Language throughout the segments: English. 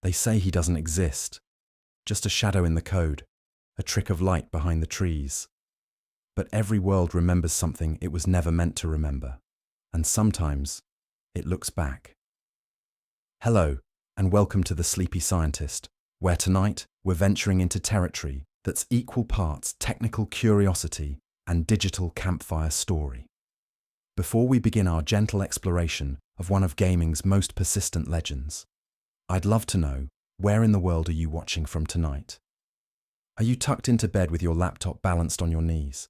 They say he doesn't exist, just a shadow in the code, a trick of light behind the trees. But every world remembers something it was never meant to remember, and sometimes it looks back. Hello, and welcome to The Sleepy Scientist, where tonight we're venturing into territory that's equal parts technical curiosity and digital campfire story. Before we begin our gentle exploration of one of gaming's most persistent legends, I'd love to know, where in the world are you watching from tonight? Are you tucked into bed with your laptop balanced on your knees?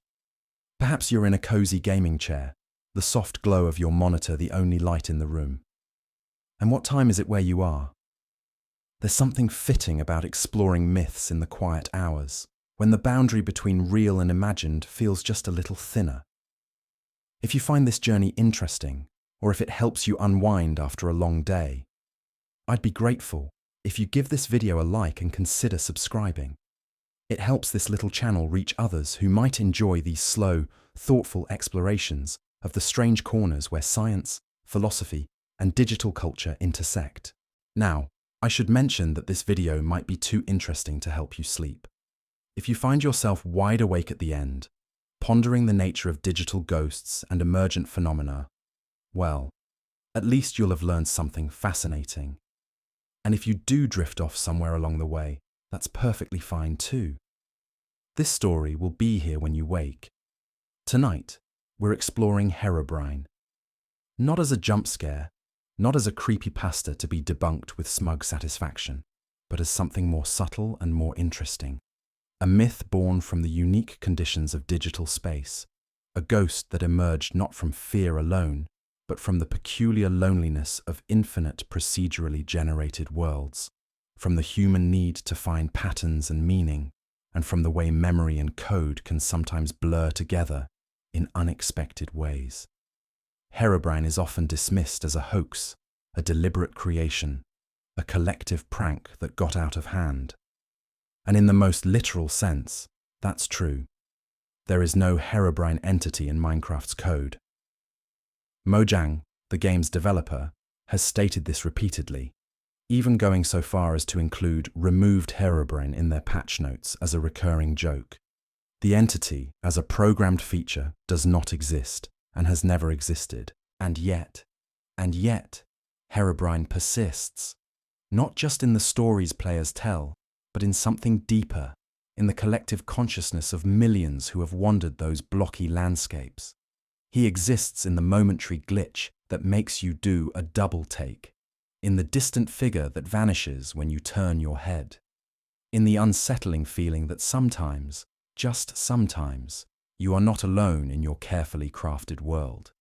Perhaps you're in a cozy gaming chair, the soft glow of your monitor the only light in the room. And what time is it where you are? There's something fitting about exploring myths in the quiet hours, when the boundary between real and imagined feels just a little thinner. If you find this journey interesting, or if it helps you unwind after a long day, I'd be grateful if you give this video a like and consider subscribing. It helps this little channel reach others who might enjoy these slow, thoughtful explorations of the strange corners where science, philosophy, and digital culture intersect. Now, I should mention that this video might be too interesting to help you sleep. If you find yourself wide awake at the end, pondering the nature of digital ghosts and emergent phenomena, well, at least you'll have learned something fascinating. And if you do drift off somewhere along the way, that's perfectly fine too. This story will be here when you wake. Tonight, we're exploring Herobrine. Not as a jump scare, not as a creepypasta to be debunked with smug satisfaction, but as something more subtle and more interesting. A myth born from the unique conditions of digital space, a ghost that emerged not from fear alone, but from the peculiar loneliness of infinite procedurally generated worlds, from the human need to find patterns and meaning, and from the way memory and code can sometimes blur together in unexpected ways. Herobrine is often dismissed as a hoax, a deliberate creation, a collective prank that got out of hand. And in the most literal sense, that's true. There is no Herobrine entity in Minecraft's code. Mojang, the game's developer, has stated this repeatedly, even going so far as to include removed Herobrine in their patch notes as a recurring joke. The entity, as a programmed feature, does not exist and has never existed. And yet, Herobrine persists, not just in the stories players tell, but in something deeper, in the collective consciousness of millions who have wandered those blocky landscapes. He exists in the momentary glitch that makes you do a double take, in the distant figure that vanishes when you turn your head, in the unsettling feeling that sometimes, just sometimes, you are not alone in your carefully crafted world.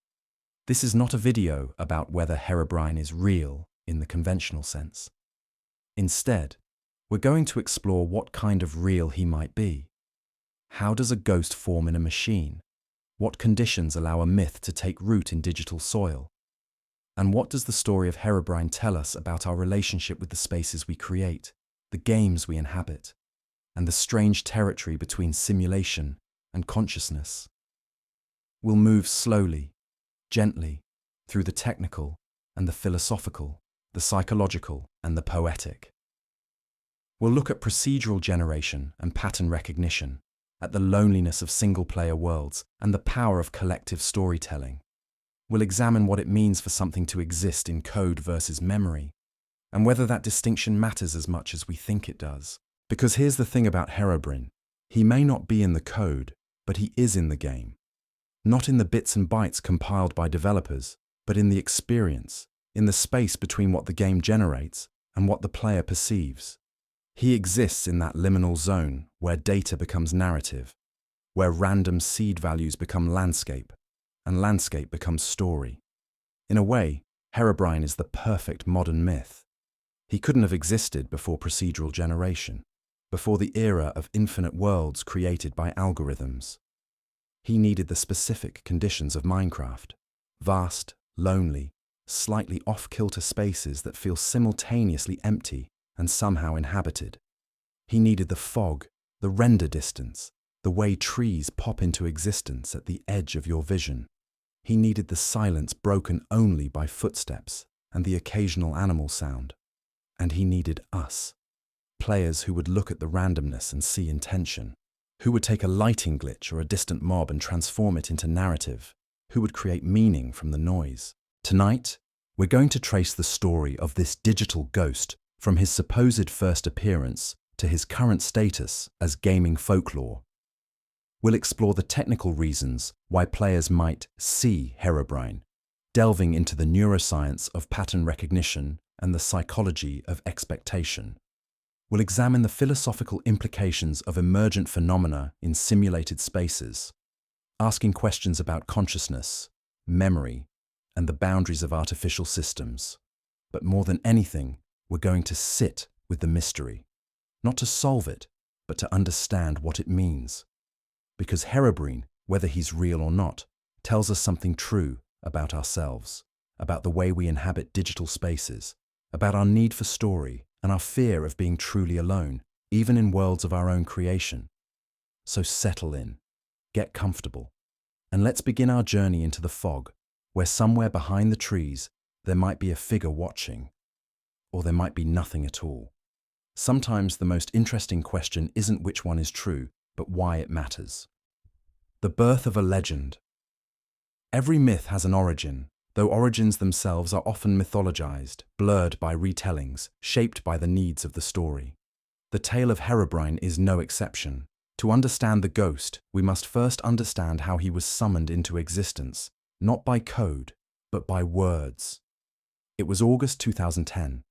This is not a video about whether Herobrine is real in the conventional sense. Instead, we're going to explore what kind of real he might be. How does a ghost form in a machine? What conditions allow a myth to take root in digital soil? And what does the story of Herobrine tell us about our relationship with the spaces we create, the games we inhabit, and the strange territory between simulation and consciousness? We'll move slowly, gently, through the technical and the philosophical, the psychological and the poetic. We'll look at procedural generation and pattern recognition, at the loneliness of single-player worlds and the power of collective storytelling. We'll examine what it means for something to exist in code versus memory, and whether that distinction matters as much as we think it does. Because here's the thing about Herobrine. He may not be in the code, but he is in the game. Not in the bits and bytes compiled by developers, but in the experience, in the space between what the game generates and what the player perceives. He exists in that liminal zone where data becomes narrative, where random seed values become landscape, and landscape becomes story. In a way, Herobrine is the perfect modern myth. He couldn't have existed before procedural generation, before the era of infinite worlds created by algorithms. He needed the specific conditions of Minecraft: vast, lonely, slightly off-kilter spaces that feel simultaneously empty and somehow inhabited. He needed the fog, the render distance, the way trees pop into existence at the edge of your vision. He needed the silence broken only by footsteps and the occasional animal sound. And he needed us. Players who would look at the randomness and see intention, who would take a lighting glitch or a distant mob and transform it into narrative, who would create meaning from the noise. Tonight, we're going to trace the story of this digital ghost from his supposed first appearance to his current status as gaming folklore. We'll explore the technical reasons why players might see Herobrine, delving into the neuroscience of pattern recognition and the psychology of expectation. We'll examine the philosophical implications of emergent phenomena in simulated spaces, asking questions about consciousness, memory, and the boundaries of artificial systems. But more than anything, we're going to sit with the mystery, not to solve it, but to understand what it means. Because Herobrine, whether he's real or not, tells us something true about ourselves, about the way we inhabit digital spaces, about our need for story and our fear of being truly alone, even in worlds of our own creation. So settle in, get comfortable, and let's begin our journey into the fog, where somewhere behind the trees there might be a figure watching, or there might be nothing at all. Sometimes the most interesting question isn't which one is true, but why it matters. The birth of a legend. Every myth has an origin, though origins themselves are often mythologized, blurred by retellings, shaped by the needs of the story. The tale of Herobrine is no exception. To understand the ghost, we must first understand how he was summoned into existence, not by code, but by words. It was August 2010.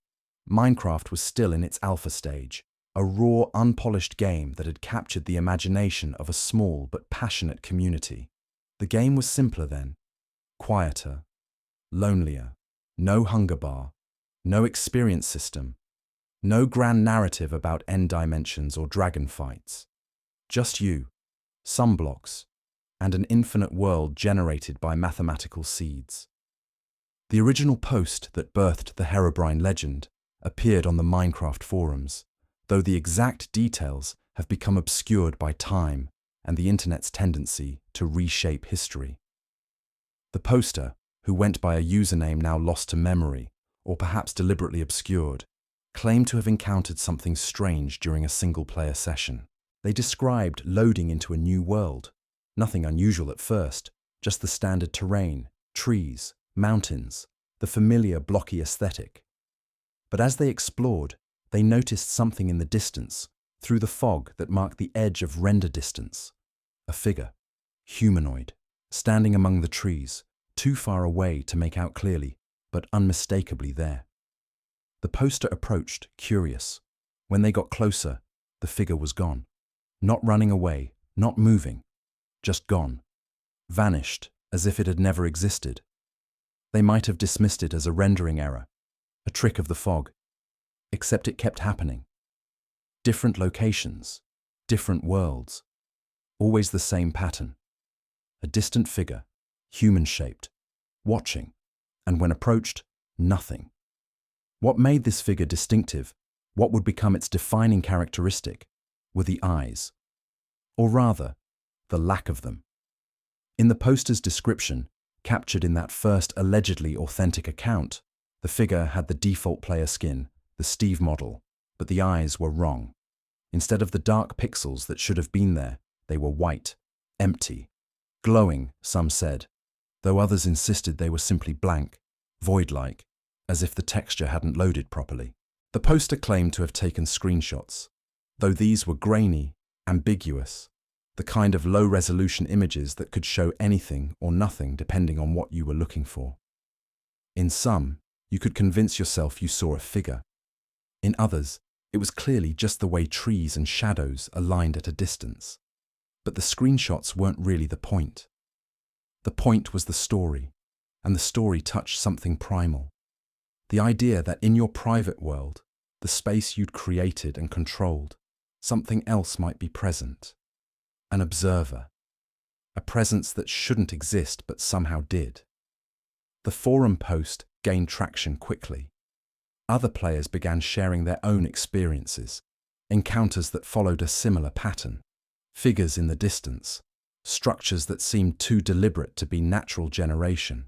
Minecraft was still in its alpha stage, a raw, unpolished game that had captured the imagination of a small but passionate community. The game was simpler then, quieter, lonelier, no hunger bar, no experience system, no grand narrative about end dimensions or dragon fights. Just you, some blocks, and an infinite world generated by mathematical seeds. The original post that birthed the Herobrine legend appeared on the Minecraft forums, though the exact details have become obscured by time and the internet's tendency to reshape history. The poster, who went by a username now lost to memory, or perhaps deliberately obscured, claimed to have encountered something strange during a single-player session. They described loading into a new world. Nothing unusual at first, just the standard terrain, trees, mountains, the familiar blocky aesthetic. But as they explored, they noticed something in the distance, through the fog that marked the edge of render distance. A figure, humanoid, standing among the trees, too far away to make out clearly, but unmistakably there. The poster approached, curious. When they got closer, the figure was gone. Not running away, not moving, just gone. Vanished, as if it had never existed. They might have dismissed it as a rendering error, a trick of the fog. Except it kept happening. Different locations, different worlds. Always the same pattern. A distant figure, human-shaped, watching, and when approached, nothing. What made this figure distinctive, what would become its defining characteristic, were the eyes. Or rather, the lack of them. In the poster's description, captured in that first allegedly authentic account, the figure had the default player skin, the Steve model, but the eyes were wrong. Instead of the dark pixels that should have been there, they were white, empty, glowing, some said, though others insisted they were simply blank, void-like, as if the texture hadn't loaded properly. The poster claimed to have taken screenshots, though these were grainy, ambiguous, the kind of low-resolution images that could show anything or nothing depending on what you were looking for. In some, you could convince yourself you saw a figure. In others, it was clearly just the way trees and shadows aligned at a distance. But the screenshots weren't really the point. The point was the story, and the story touched something primal. The idea that in your private world, the space you'd created and controlled, something else might be present. An observer. A presence that shouldn't exist but somehow did. The forum post gained traction quickly. Other players began sharing their own experiences, encounters that followed a similar pattern, figures in the distance, structures that seemed too deliberate to be natural generation,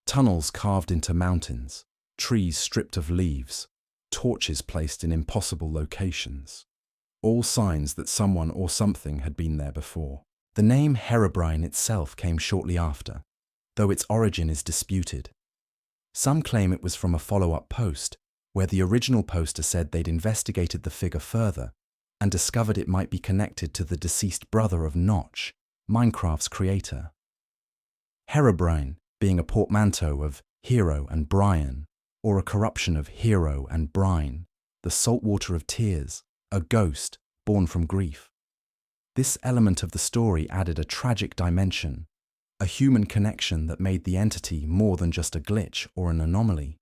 tunnels carved into mountains, trees stripped of leaves, torches placed in impossible locations. All signs that someone or something had been there before. The name Herobrine itself came shortly after, though its origin is disputed. Some claim it was from a follow-up post, where the original poster said they'd investigated the figure further and discovered it might be connected to the deceased brother of Notch, Minecraft's creator. Herobrine being a portmanteau of hero and Brian, or a corruption of hero and brine, the salt water of tears, a ghost born from grief. This element of the story added a tragic dimension, a human connection that made the entity more than just a glitch or an anomaly.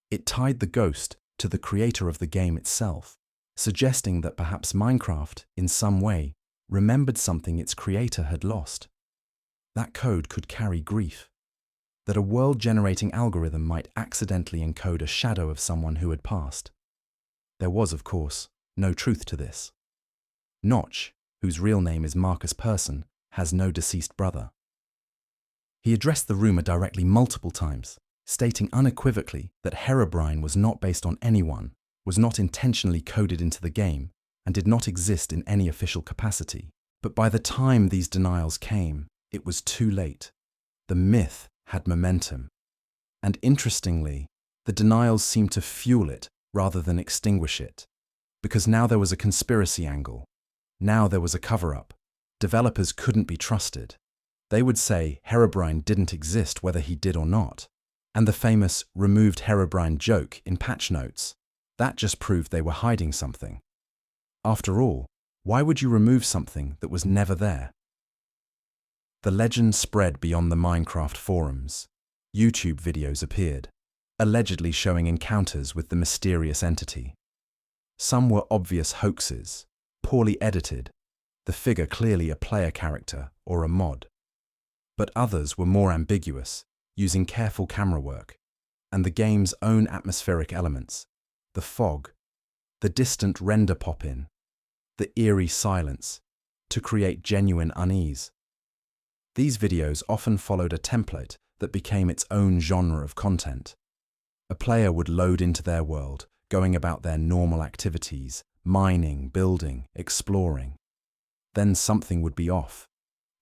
It tied the ghost to the creator of the game itself, suggesting that perhaps Minecraft, in some way, remembered something its creator had lost. That code could carry grief, that a world-generating algorithm might accidentally encode a shadow of someone who had passed. There was, of course, no truth to this. Notch, whose real name is Marcus Persson, has no deceased brother. He addressed the rumor directly multiple times, stating unequivocally that Herobrine was not based on anyone, was not intentionally coded into the game, and did not exist in any official capacity. But by the time these denials came, it was too late. The myth had momentum. And interestingly, the denials seemed to fuel it rather than extinguish it. Because now there was a conspiracy angle. Now there was a cover-up. Developers couldn't be trusted. They would say Herobrine didn't exist whether he did or not. And the famous removed Herobrine joke in patch notes, that just proved they were hiding something. After all, why would you remove something that was never there? The legend spread beyond the Minecraft forums. YouTube videos appeared, allegedly showing encounters with the mysterious entity. Some were obvious hoaxes, poorly edited, the figure clearly a player character or a mod. But others were more ambiguous, using careful camera work, and the game's own atmospheric elements, the fog, the distant render pop-in, the eerie silence, to create genuine unease. These videos often followed a template that became its own genre of content. A player would load into their world, going about their normal activities, mining, building, exploring. Then something would be off,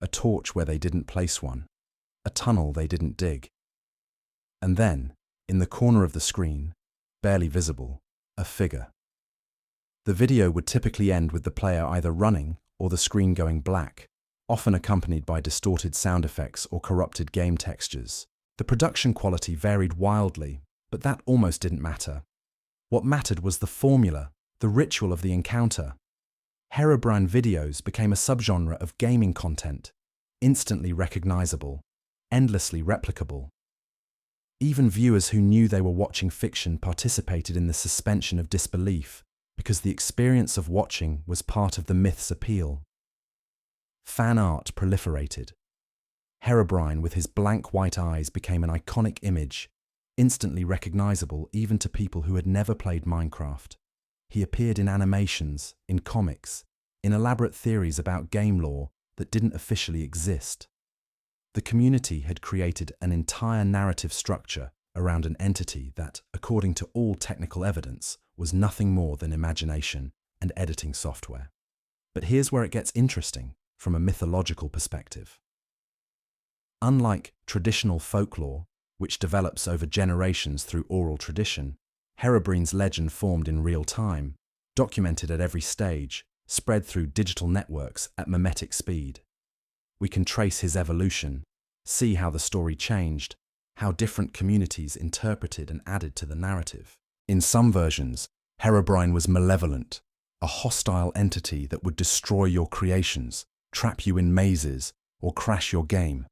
a torch where they didn't place one, a tunnel they didn't dig. And then, in the corner of the screen, barely visible, a figure. The video would typically end with the player either running or the screen going black, often accompanied by distorted sound effects or corrupted game textures. The production quality varied wildly, but that almost didn't matter. What mattered was the formula, the ritual of the encounter. Herobrine videos became a subgenre of gaming content, instantly recognizable, endlessly replicable. Even viewers who knew they were watching fiction participated in the suspension of disbelief, because the experience of watching was part of the myth's appeal. Fan art proliferated. Herobrine with his blank white eyes became an iconic image, instantly recognizable even to people who had never played Minecraft. He appeared in animations, in comics, in elaborate theories about game lore that didn't officially exist. The community had created an entire narrative structure around an entity that, according to all technical evidence, was nothing more than imagination and editing software. But here's where it gets interesting from a mythological perspective. Unlike traditional folklore, which develops over generations through oral tradition, Herobrine's legend formed in real time, documented at every stage, spread through digital networks at mimetic speed. We can trace his evolution, see how the story changed, how different communities interpreted and added to the narrative. In some versions, Herobrine was malevolent, a hostile entity that would destroy your creations, trap you in mazes, or crash your game.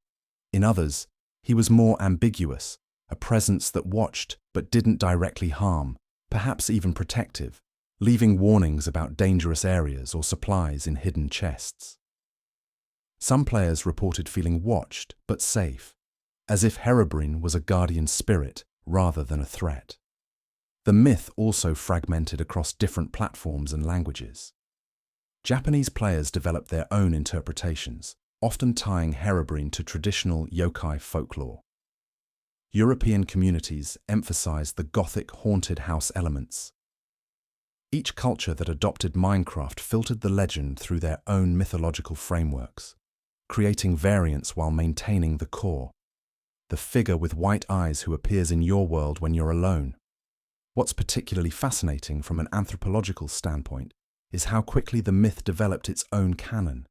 In others, he was more ambiguous, a presence that watched but didn't directly harm, perhaps even protective, leaving warnings about dangerous areas or supplies in hidden chests. Some players reported feeling watched but safe, as if Herobrine was a guardian spirit rather than a threat. The myth also fragmented across different platforms and languages. Japanese players developed their own interpretations, often tying Herobrine to traditional yokai folklore. European communities emphasized the Gothic haunted house elements, Each culture that adopted Minecraft filtered the legend through their own mythological frameworks, creating variants while maintaining the core. The figure with white eyes who appears in your world when you're alone. What's particularly fascinating from an anthropological standpoint is how quickly the myth developed its own canon,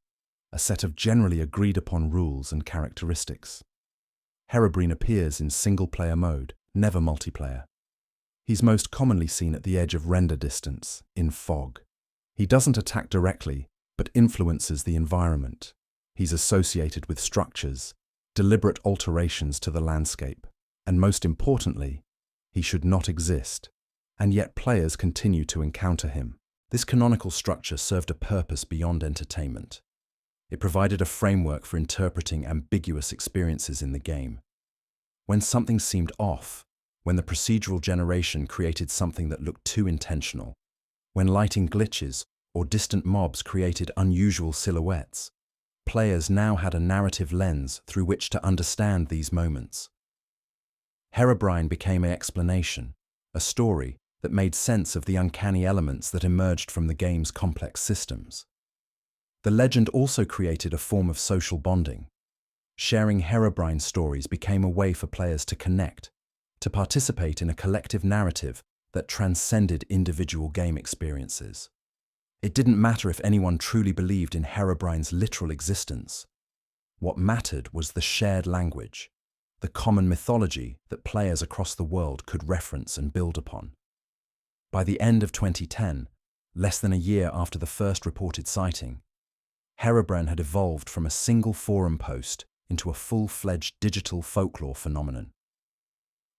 a set of generally agreed-upon rules and characteristics. Herobrine appears in single-player mode, never multiplayer. He's most commonly seen at the edge of render distance, in fog. He doesn't attack directly, but influences the environment. He's associated with structures, deliberate alterations to the landscape, and most importantly, he should not exist, and yet players continue to encounter him. This canonical structure served a purpose beyond entertainment. It provided a framework for interpreting ambiguous experiences in the game. When something seemed off, when the procedural generation created something that looked too intentional, when lighting glitches or distant mobs created unusual silhouettes, players now had a narrative lens through which to understand these moments. Herobrine became an explanation, a story that made sense of the uncanny elements that emerged from the game's complex systems. The legend also created a form of social bonding. Sharing Herobrine stories became a way for players to connect, to participate in a collective narrative that transcended individual game experiences. It didn't matter if anyone truly believed in Herobrine's literal existence. What mattered was the shared language, the common mythology that players across the world could reference and build upon. By the end of 2010, less than a year after the first reported sighting, Herobrine had evolved from a single forum post into a full-fledged digital folklore phenomenon.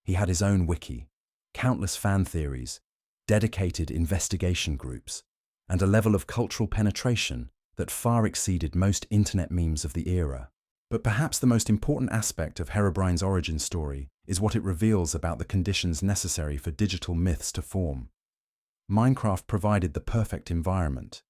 He had his own wiki, countless fan theories, dedicated investigation groups, and a level of cultural penetration that far exceeded most internet memes of the era. But perhaps the most important aspect of Herobrine's origin story is what it reveals about the conditions necessary for digital myths to form. Minecraft provided the perfect environment,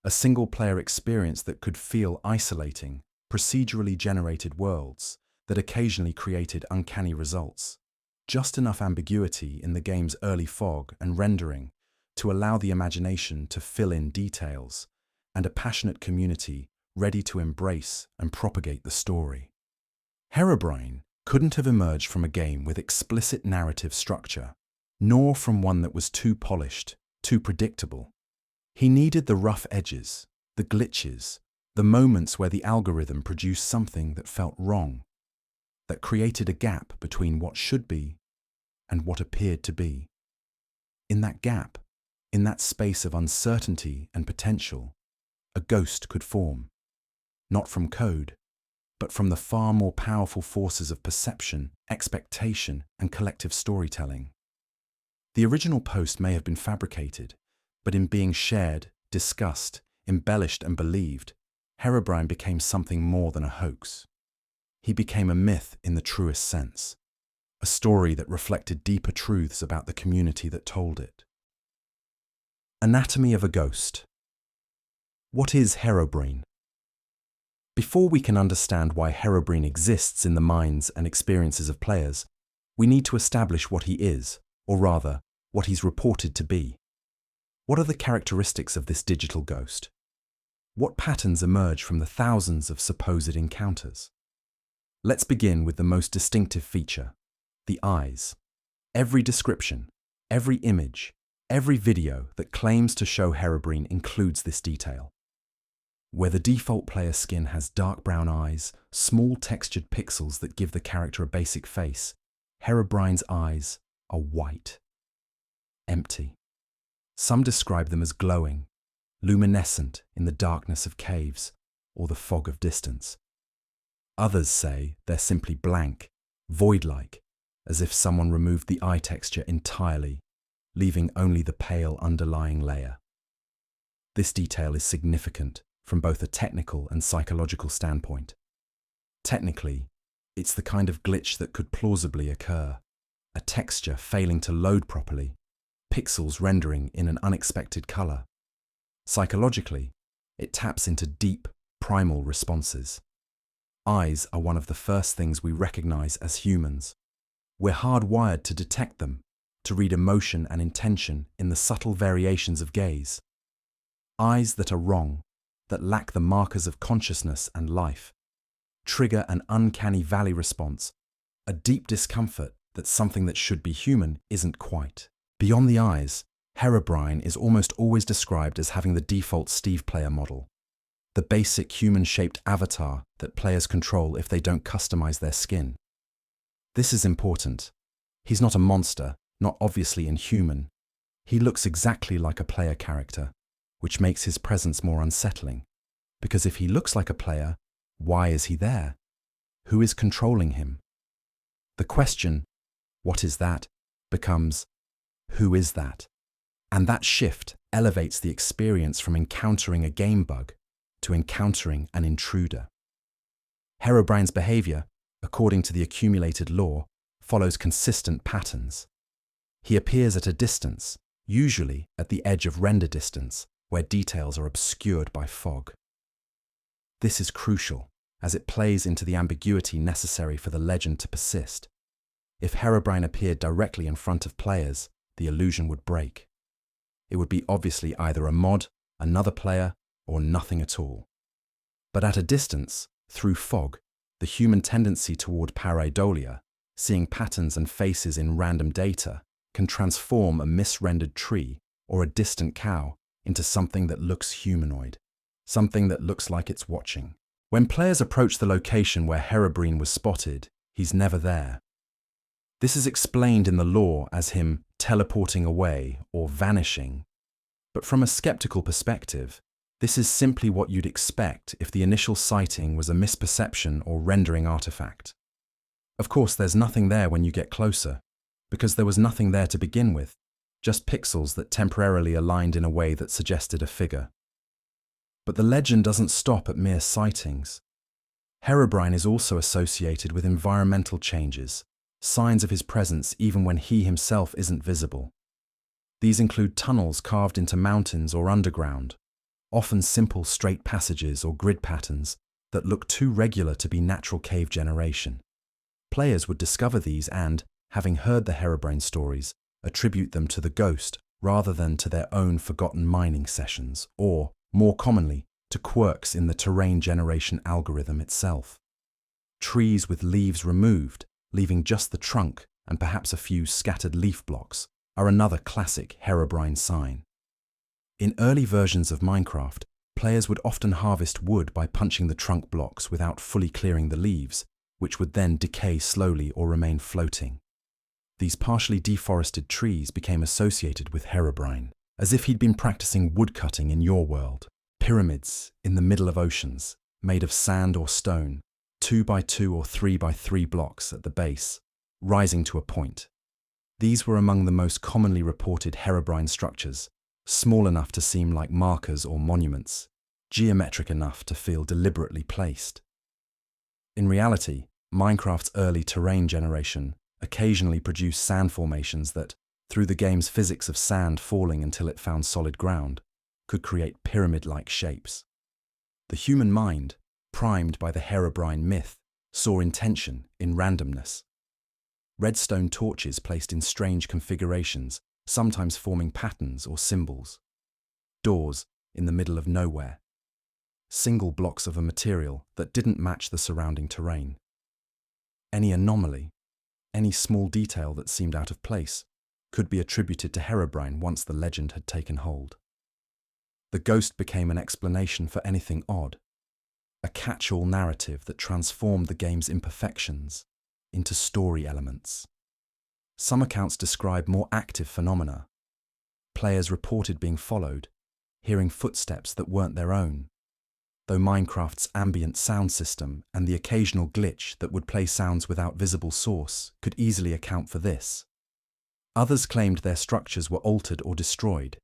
a single-player experience that could feel isolating, procedurally generated worlds that occasionally created uncanny results. Just enough ambiguity in the game's early fog and rendering to allow the imagination to fill in details, and a passionate community ready to embrace and propagate the story. Herobrine couldn't have emerged from a game with explicit narrative structure, nor from one that was too polished, too predictable. He needed the rough edges, the glitches, the moments where the algorithm produced something that felt wrong, that created a gap between what should be and what appeared to be. In that gap, in that space of uncertainty and potential, a ghost could form, not from code, but from the far more powerful forces of perception, expectation, and collective storytelling. The original post may have been fabricated, but in being shared, discussed, embellished, and believed, Herobrine became something more than a hoax. He became a myth in the truest sense, a story that reflected deeper truths about the community that told it. Anatomy of a ghost. What is Herobrine? Before we can understand why Herobrine exists in the minds and experiences of players, we need to establish what he is, or rather, what he's reported to be. What are the characteristics of this digital ghost? What patterns emerge from the thousands of supposed encounters? Let's begin with the most distinctive feature, the eyes. Every description, every image, every video that claims to show Herobrine includes this detail. Where the default player skin has dark brown eyes, small textured pixels that give the character a basic face, Herobrine's eyes are white. Empty. Some describe them as glowing, luminescent in the darkness of caves or the fog of distance. Others say they're simply blank, void-like, as if someone removed the eye texture entirely, leaving only the pale underlying layer. This detail is significant from both a technical and psychological standpoint. Technically, it's the kind of glitch that could plausibly occur, a texture failing to load properly, pixels rendering in an unexpected color. Psychologically, it taps into deep, primal responses. Eyes are one of the first things we recognize as humans. We're hardwired to detect them, to read emotion and intention in the subtle variations of gaze. Eyes that are wrong, that lack the markers of consciousness and life, trigger an uncanny valley response, a deep discomfort that something that should be human isn't quite. Beyond the eyes, Herobrine is almost always described as having the default Steve player model, the basic human-shaped avatar that players control if they don't customize their skin. This is important. He's not a monster, not obviously inhuman. He looks exactly like a player character, which makes his presence more unsettling. Because if he looks like a player, why is he there? Who is controlling him? The question, what is that, becomes, who is that? And that shift elevates the experience from encountering a game bug to encountering an intruder. Herobrine's behavior, according to the accumulated lore, follows consistent patterns. He appears at a distance, usually at the edge of render distance, where details are obscured by fog. This is crucial, as it plays into the ambiguity necessary for the legend to persist. If Herobrine appeared directly in front of players, the illusion would break. It would be obviously either a mod, another player, or nothing at all. But at a distance, through fog, the human tendency toward pareidolia, seeing patterns and faces in random data, can transform a misrendered tree or a distant cow into something that looks humanoid, something that looks like it's watching. When players approach the location where Herobrine was spotted, he's never there. This is explained in the lore as him teleporting away or vanishing, but from a skeptical perspective, this is simply what you'd expect if the initial sighting was a misperception or rendering artifact. Of course, there's nothing there when you get closer, because there was nothing there to begin with, just pixels that temporarily aligned in a way that suggested a figure. But the legend doesn't stop at mere sightings. Herobrine is also associated with environmental changes, signs of his presence even when he himself isn't visible. These include tunnels carved into mountains or underground, often simple straight passages or grid patterns that look too regular to be natural cave generation. Players would discover these and, having heard the Herobrine stories, attribute them to the ghost rather than to their own forgotten mining sessions or, more commonly, to quirks in the terrain generation algorithm itself. Trees with leaves removed, leaving just the trunk and perhaps a few scattered leaf blocks, are another classic Herobrine sign. In early versions of Minecraft, players would often harvest wood by punching the trunk blocks without fully clearing the leaves, which would then decay slowly or remain floating. These partially deforested trees became associated with Herobrine, as if he'd been practicing woodcutting in your world. Pyramids in the middle of oceans, made of sand or stone, 2x2 or 3x3 blocks at the base, rising to a point. These were among the most commonly reported Herobrine structures, small enough to seem like markers or monuments, geometric enough to feel deliberately placed. In reality, Minecraft's early terrain generation occasionally produced sand formations that, through the game's physics of sand falling until it found solid ground, could create pyramid-like shapes. The human mind, primed by the Herobrine myth, saw intention in randomness. Redstone torches placed in strange configurations, sometimes forming patterns or symbols. Doors in the middle of nowhere. Single blocks of a material that didn't match the surrounding terrain. Any anomaly, any small detail that seemed out of place, could be attributed to Herobrine once the legend had taken hold. The ghost became an explanation for anything odd, a catch-all narrative that transformed the game's imperfections into story elements. Some accounts describe more active phenomena. Players reported being followed, hearing footsteps that weren't their own, though Minecraft's ambient sound system and the occasional glitch that would play sounds without visible source could easily account for this. Others claimed their structures were altered or destroyed,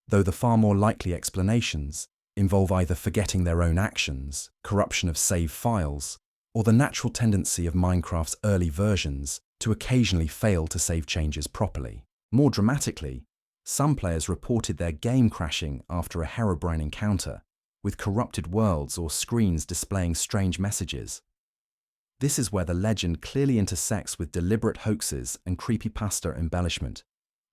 though the far more likely explanations involve either forgetting their own actions, corruption of save files, or the natural tendency of Minecraft's early versions to occasionally fail to save changes properly. More dramatically, some players reported their game crashing after a Herobrine encounter, with corrupted worlds or screens displaying strange messages. This is where the legend clearly intersects with deliberate hoaxes and creepypasta embellishment,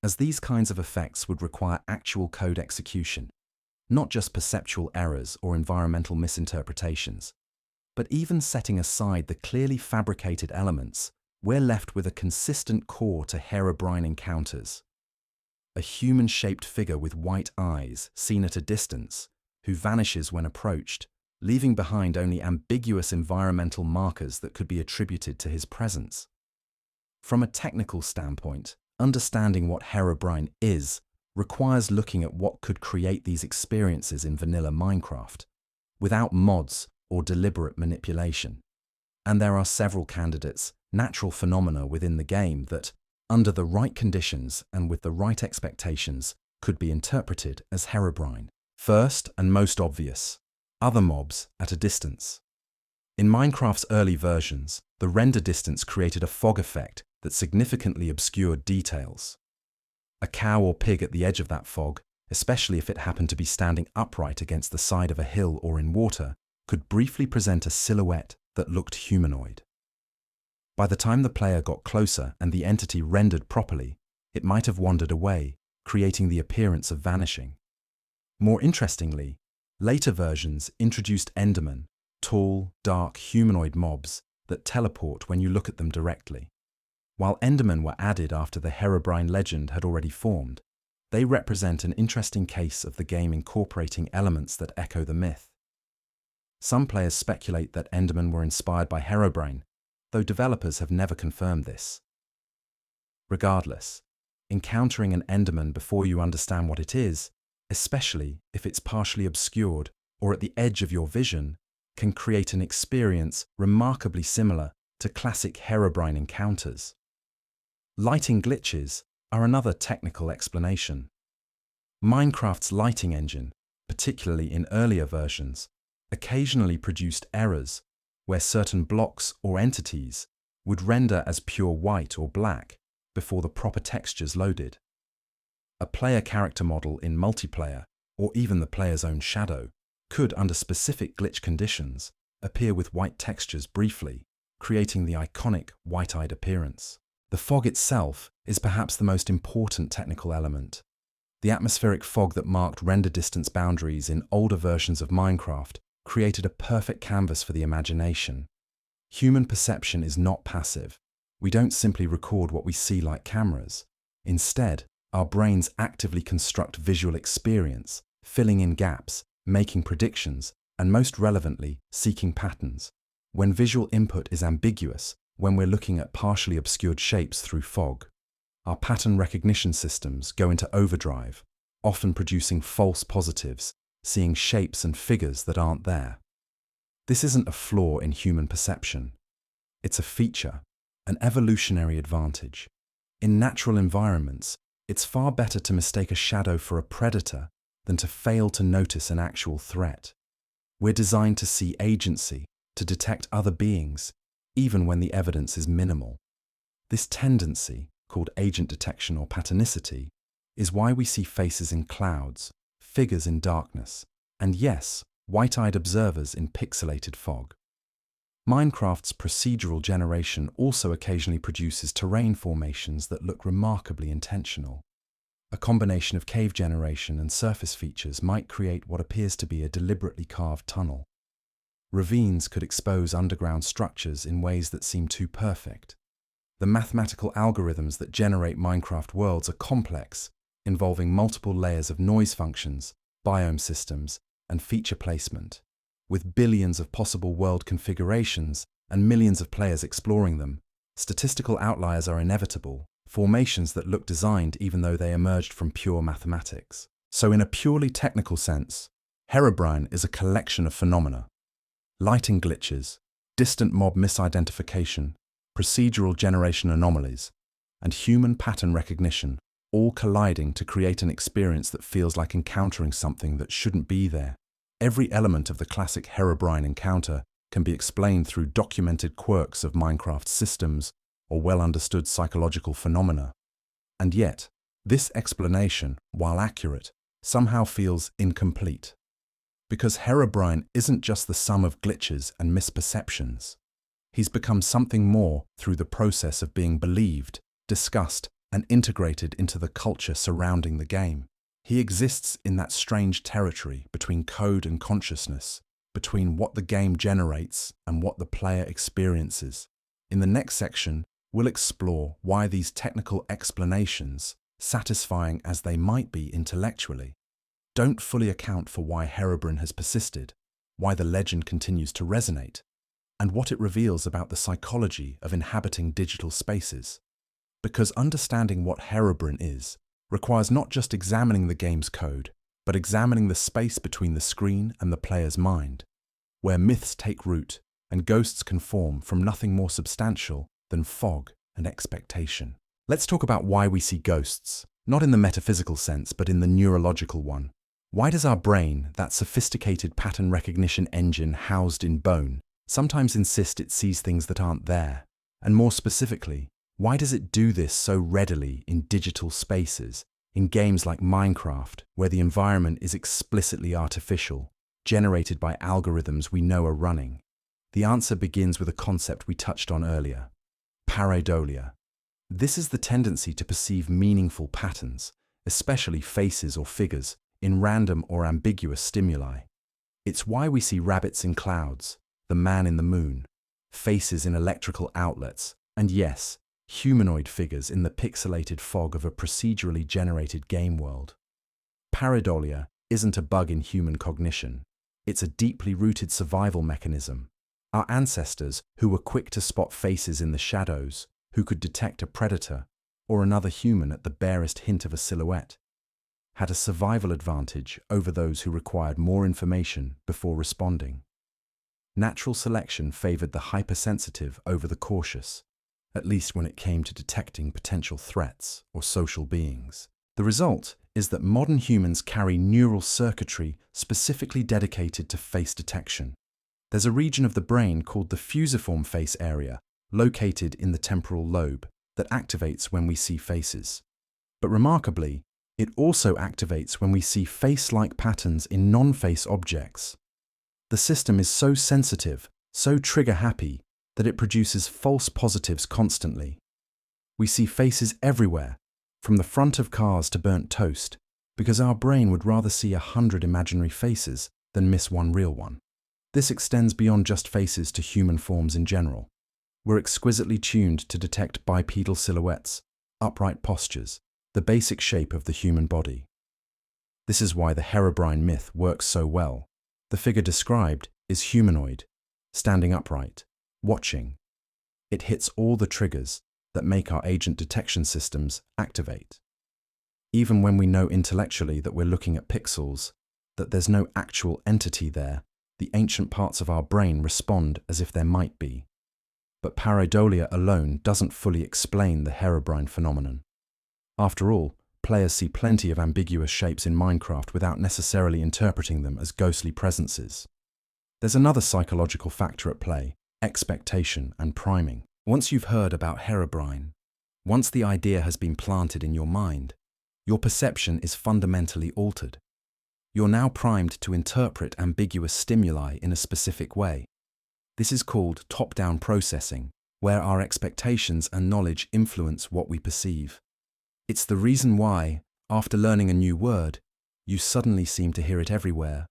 as these kinds of effects would require actual code execution, not just perceptual errors or environmental misinterpretations. But even setting aside the clearly fabricated elements, we're left with a consistent core to Herobrine encounters. A human-shaped figure with white eyes, seen at a distance, who vanishes when approached, leaving behind only ambiguous environmental markers that could be attributed to his presence. From a technical standpoint, understanding what Herobrine is requires looking at what could create these experiences in vanilla Minecraft, without mods or deliberate manipulation. And there are several candidates, natural phenomena within the game that, under the right conditions and with the right expectations, could be interpreted as Herobrine. First and most obvious, other mobs at a distance. In Minecraft's early versions, the render distance created a fog effect that significantly obscured details. A cow or pig at the edge of that fog, especially if it happened to be standing upright against the side of a hill or in water, could briefly present a silhouette that looked humanoid. By the time the player got closer and the entity rendered properly, it might have wandered away, creating the appearance of vanishing. More interestingly, later versions introduced Endermen, tall, dark, humanoid mobs that teleport when you look at them directly. While Endermen were added after the Herobrine legend had already formed, they represent an interesting case of the game incorporating elements that echo the myth. Some players speculate that Endermen were inspired by Herobrine, though developers have never confirmed this. Regardless, encountering an Enderman before you understand what it is, especially if it's partially obscured or at the edge of your vision, can create an experience remarkably similar to classic Herobrine encounters. Lighting glitches are another technical explanation. Minecraft's lighting engine, particularly in earlier versions, occasionally produced errors where certain blocks or entities would render as pure white or black before the proper textures loaded. A player character model in multiplayer, or even the player's own shadow, could, under specific glitch conditions, appear with white textures briefly, creating the iconic white-eyed appearance. The fog itself is perhaps the most important technical element. The atmospheric fog that marked render distance boundaries in older versions of Minecraft created a perfect canvas for the imagination. Human perception is not passive. We don't simply record what we see like cameras. Instead, our brains actively construct visual experience, filling in gaps, making predictions, and most relevantly, seeking patterns. When visual input is ambiguous, when we're looking at partially obscured shapes through fog, our pattern recognition systems go into overdrive, often producing false positives, seeing shapes and figures that aren't there. This isn't a flaw in human perception. It's a feature, an evolutionary advantage. In natural environments, it's far better to mistake a shadow for a predator than to fail to notice an actual threat. We're designed to see agency, to detect other beings, even when the evidence is minimal. This tendency, called agent detection or patternicity, is why we see faces in clouds, figures in darkness, and yes, white-eyed observers in pixelated fog. Minecraft's procedural generation also occasionally produces terrain formations that look remarkably intentional. A combination of cave generation and surface features might create what appears to be a deliberately carved tunnel. Ravines could expose underground structures in ways that seem too perfect. The mathematical algorithms that generate Minecraft worlds are complex, involving multiple layers of noise functions, biome systems, and feature placement. With billions of possible world configurations and millions of players exploring them, statistical outliers are inevitable, formations that look designed even though they emerged from pure mathematics. So in a purely technical sense, Herobrine is a collection of phenomena. Lighting glitches, distant mob misidentification, procedural generation anomalies, and human pattern recognition, all colliding to create an experience that feels like encountering something that shouldn't be there. Every element of the classic Herobrine encounter can be explained through documented quirks of Minecraft's systems or well-understood psychological phenomena. And yet, this explanation, while accurate, somehow feels incomplete. Because Herobrine isn't just the sum of glitches and misperceptions. He's become something more through the process of being believed, discussed, and integrated into the culture surrounding the game. He exists in that strange territory between code and consciousness, between what the game generates and what the player experiences. In the next section, we'll explore why these technical explanations, satisfying as they might be intellectually, don't fully account for why Herobrine has persisted, why the legend continues to resonate, and what it reveals about the psychology of inhabiting digital spaces. Because understanding what Herobrine is requires not just examining the game's code, but examining the space between the screen and the player's mind, where myths take root and ghosts can form from nothing more substantial than fog and expectation. Let's talk about why we see ghosts, not in the metaphysical sense, but in the neurological one. Why does our brain, that sophisticated pattern recognition engine housed in bone, sometimes insist it sees things that aren't there? And more specifically, why does it do this so readily in digital spaces, in games like Minecraft, where the environment is explicitly artificial, generated by algorithms we know are running? The answer begins with a concept we touched on earlier: pareidolia. This is the tendency to perceive meaningful patterns, especially faces or figures, in random or ambiguous stimuli. It's why we see rabbits in clouds, the man in the moon, faces in electrical outlets, and yes, humanoid figures in the pixelated fog of a procedurally generated game world. Pareidolia isn't a bug in human cognition. It's a deeply rooted survival mechanism. Our ancestors, who were quick to spot faces in the shadows, who could detect a predator or another human at the barest hint of a silhouette, had a survival advantage over those who required more information before responding. Natural selection favored the hypersensitive over the cautious, at least when it came to detecting potential threats or social beings. The result is that modern humans carry neural circuitry specifically dedicated to face detection. There's a region of the brain called the fusiform face area, located in the temporal lobe, that activates when we see faces. But remarkably, it also activates when we see face-like patterns in non-face objects. The system is so sensitive, so trigger-happy, that it produces false positives constantly. We see faces everywhere, from the front of cars to burnt toast, because our brain would rather see 100 imaginary faces than miss one real one. This extends beyond just faces to human forms in general. We're exquisitely tuned to detect bipedal silhouettes, upright postures, the basic shape of the human body. This is why the Herobrine myth works so well. The figure described is humanoid, standing upright, watching. It hits all the triggers that make our agent detection systems activate. Even when we know intellectually that we're looking at pixels, that there's no actual entity there, the ancient parts of our brain respond as if there might be. But pareidolia alone doesn't fully explain the Herobrine phenomenon. After all, players see plenty of ambiguous shapes in Minecraft without necessarily interpreting them as ghostly presences. There's another psychological factor at play: expectation and priming. Once you've heard about Herobrine, once the idea has been planted in your mind, your perception is fundamentally altered. You're now primed to interpret ambiguous stimuli in a specific way. This is called top-down processing, where our expectations and knowledge influence what we perceive. It's the reason why, after learning a new word, you suddenly seem to hear it everywhere,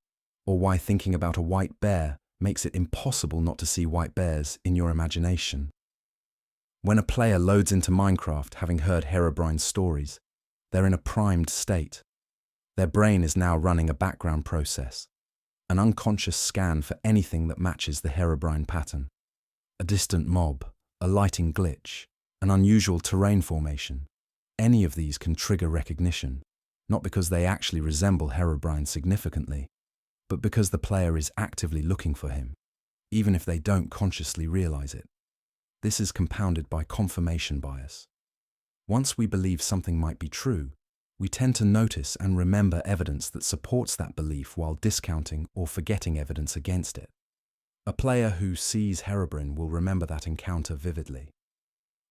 or why thinking about a white bear makes it impossible not to see white bears in your imagination. When a player loads into Minecraft having heard Herobrine's stories, they're in a primed state. Their brain is now running a background process, an unconscious scan for anything that matches the Herobrine pattern. A distant mob, a lighting glitch, an unusual terrain formation. Any of these can trigger recognition, not because they actually resemble Herobrine significantly, but because the player is actively looking for him, even if they don't consciously realize it. This is compounded by confirmation bias. Once we believe something might be true, we tend to notice and remember evidence that supports that belief while discounting or forgetting evidence against it. A player who sees Herobrine will remember that encounter vividly.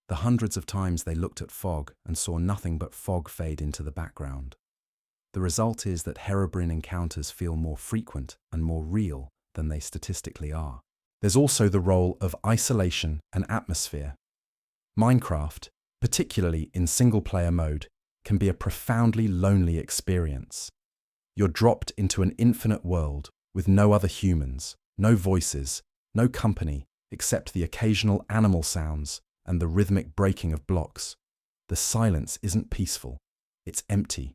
The hundreds of times they looked at fog and saw nothing but fog fade into the background. The result is that Herobrine encounters feel more frequent and more real than they statistically are. There's also the role of isolation and atmosphere. Minecraft, particularly in single-player mode, can be a profoundly lonely experience. You're dropped into an infinite world with no other humans, no voices, no company, except the occasional animal sounds and the rhythmic breaking of blocks. The silence isn't peaceful, it's empty.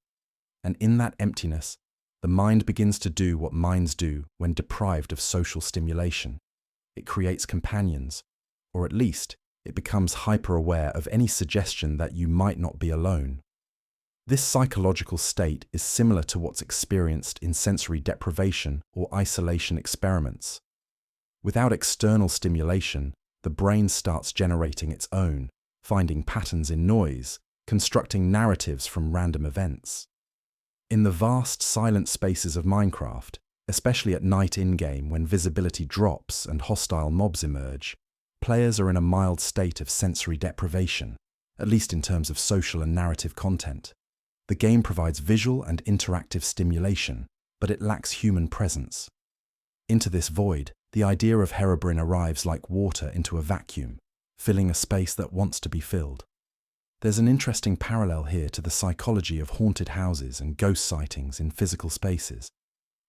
And in that emptiness, the mind begins to do what minds do when deprived of social stimulation. It creates companions, or at least it becomes hyper-aware of any suggestion that you might not be alone. This psychological state is similar to what's experienced in sensory deprivation or isolation experiments. Without external stimulation, the brain starts generating its own, finding patterns in noise, constructing narratives from random events. In the vast, silent spaces of Minecraft, especially at night in-game when visibility drops and hostile mobs emerge, players are in a mild state of sensory deprivation, at least in terms of social and narrative content. The game provides visual and interactive stimulation, but it lacks human presence. Into this void, the idea of Herobrine arrives like water into a vacuum, filling a space that wants to be filled. There's an interesting parallel here to the psychology of haunted houses and ghost sightings in physical spaces.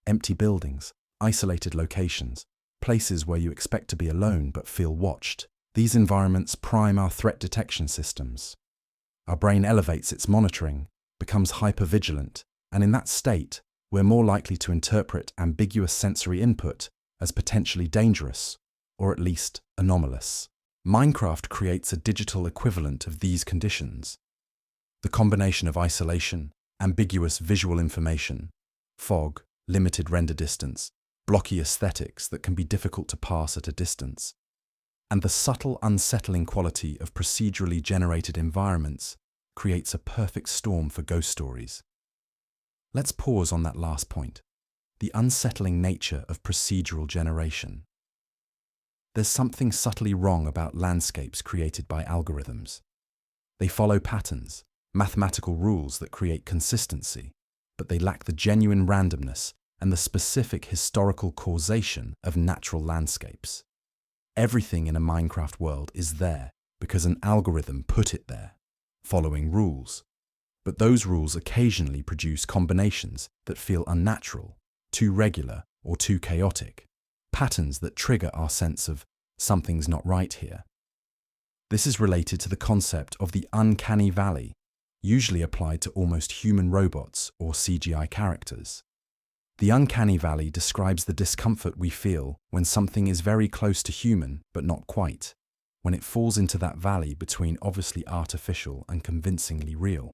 Empty buildings, isolated locations, places where you expect to be alone but feel watched. These environments prime our threat detection systems. Our brain elevates its monitoring, becomes hypervigilant, and in that state, we're more likely to interpret ambiguous sensory input as potentially dangerous, or at least anomalous. Minecraft creates a digital equivalent of these conditions. The combination of isolation, ambiguous visual information, fog, limited render distance, blocky aesthetics that can be difficult to parse at a distance, and the subtle, unsettling quality of procedurally generated environments creates a perfect storm for ghost stories. Let's pause on that last point, the unsettling nature of procedural generation. There's something subtly wrong about landscapes created by algorithms. They follow patterns, mathematical rules that create consistency, but they lack the genuine randomness and the specific historical causation of natural landscapes. Everything in a Minecraft world is there because an algorithm put it there, following rules. But those rules occasionally produce combinations that feel unnatural, too regular, or too chaotic. Patterns that trigger our sense of something's not right here. This is related to the concept of the uncanny valley, usually applied to almost human robots or CGI characters. The uncanny valley describes the discomfort we feel when something is very close to human but not quite, when it falls into that valley between obviously artificial and convincingly real.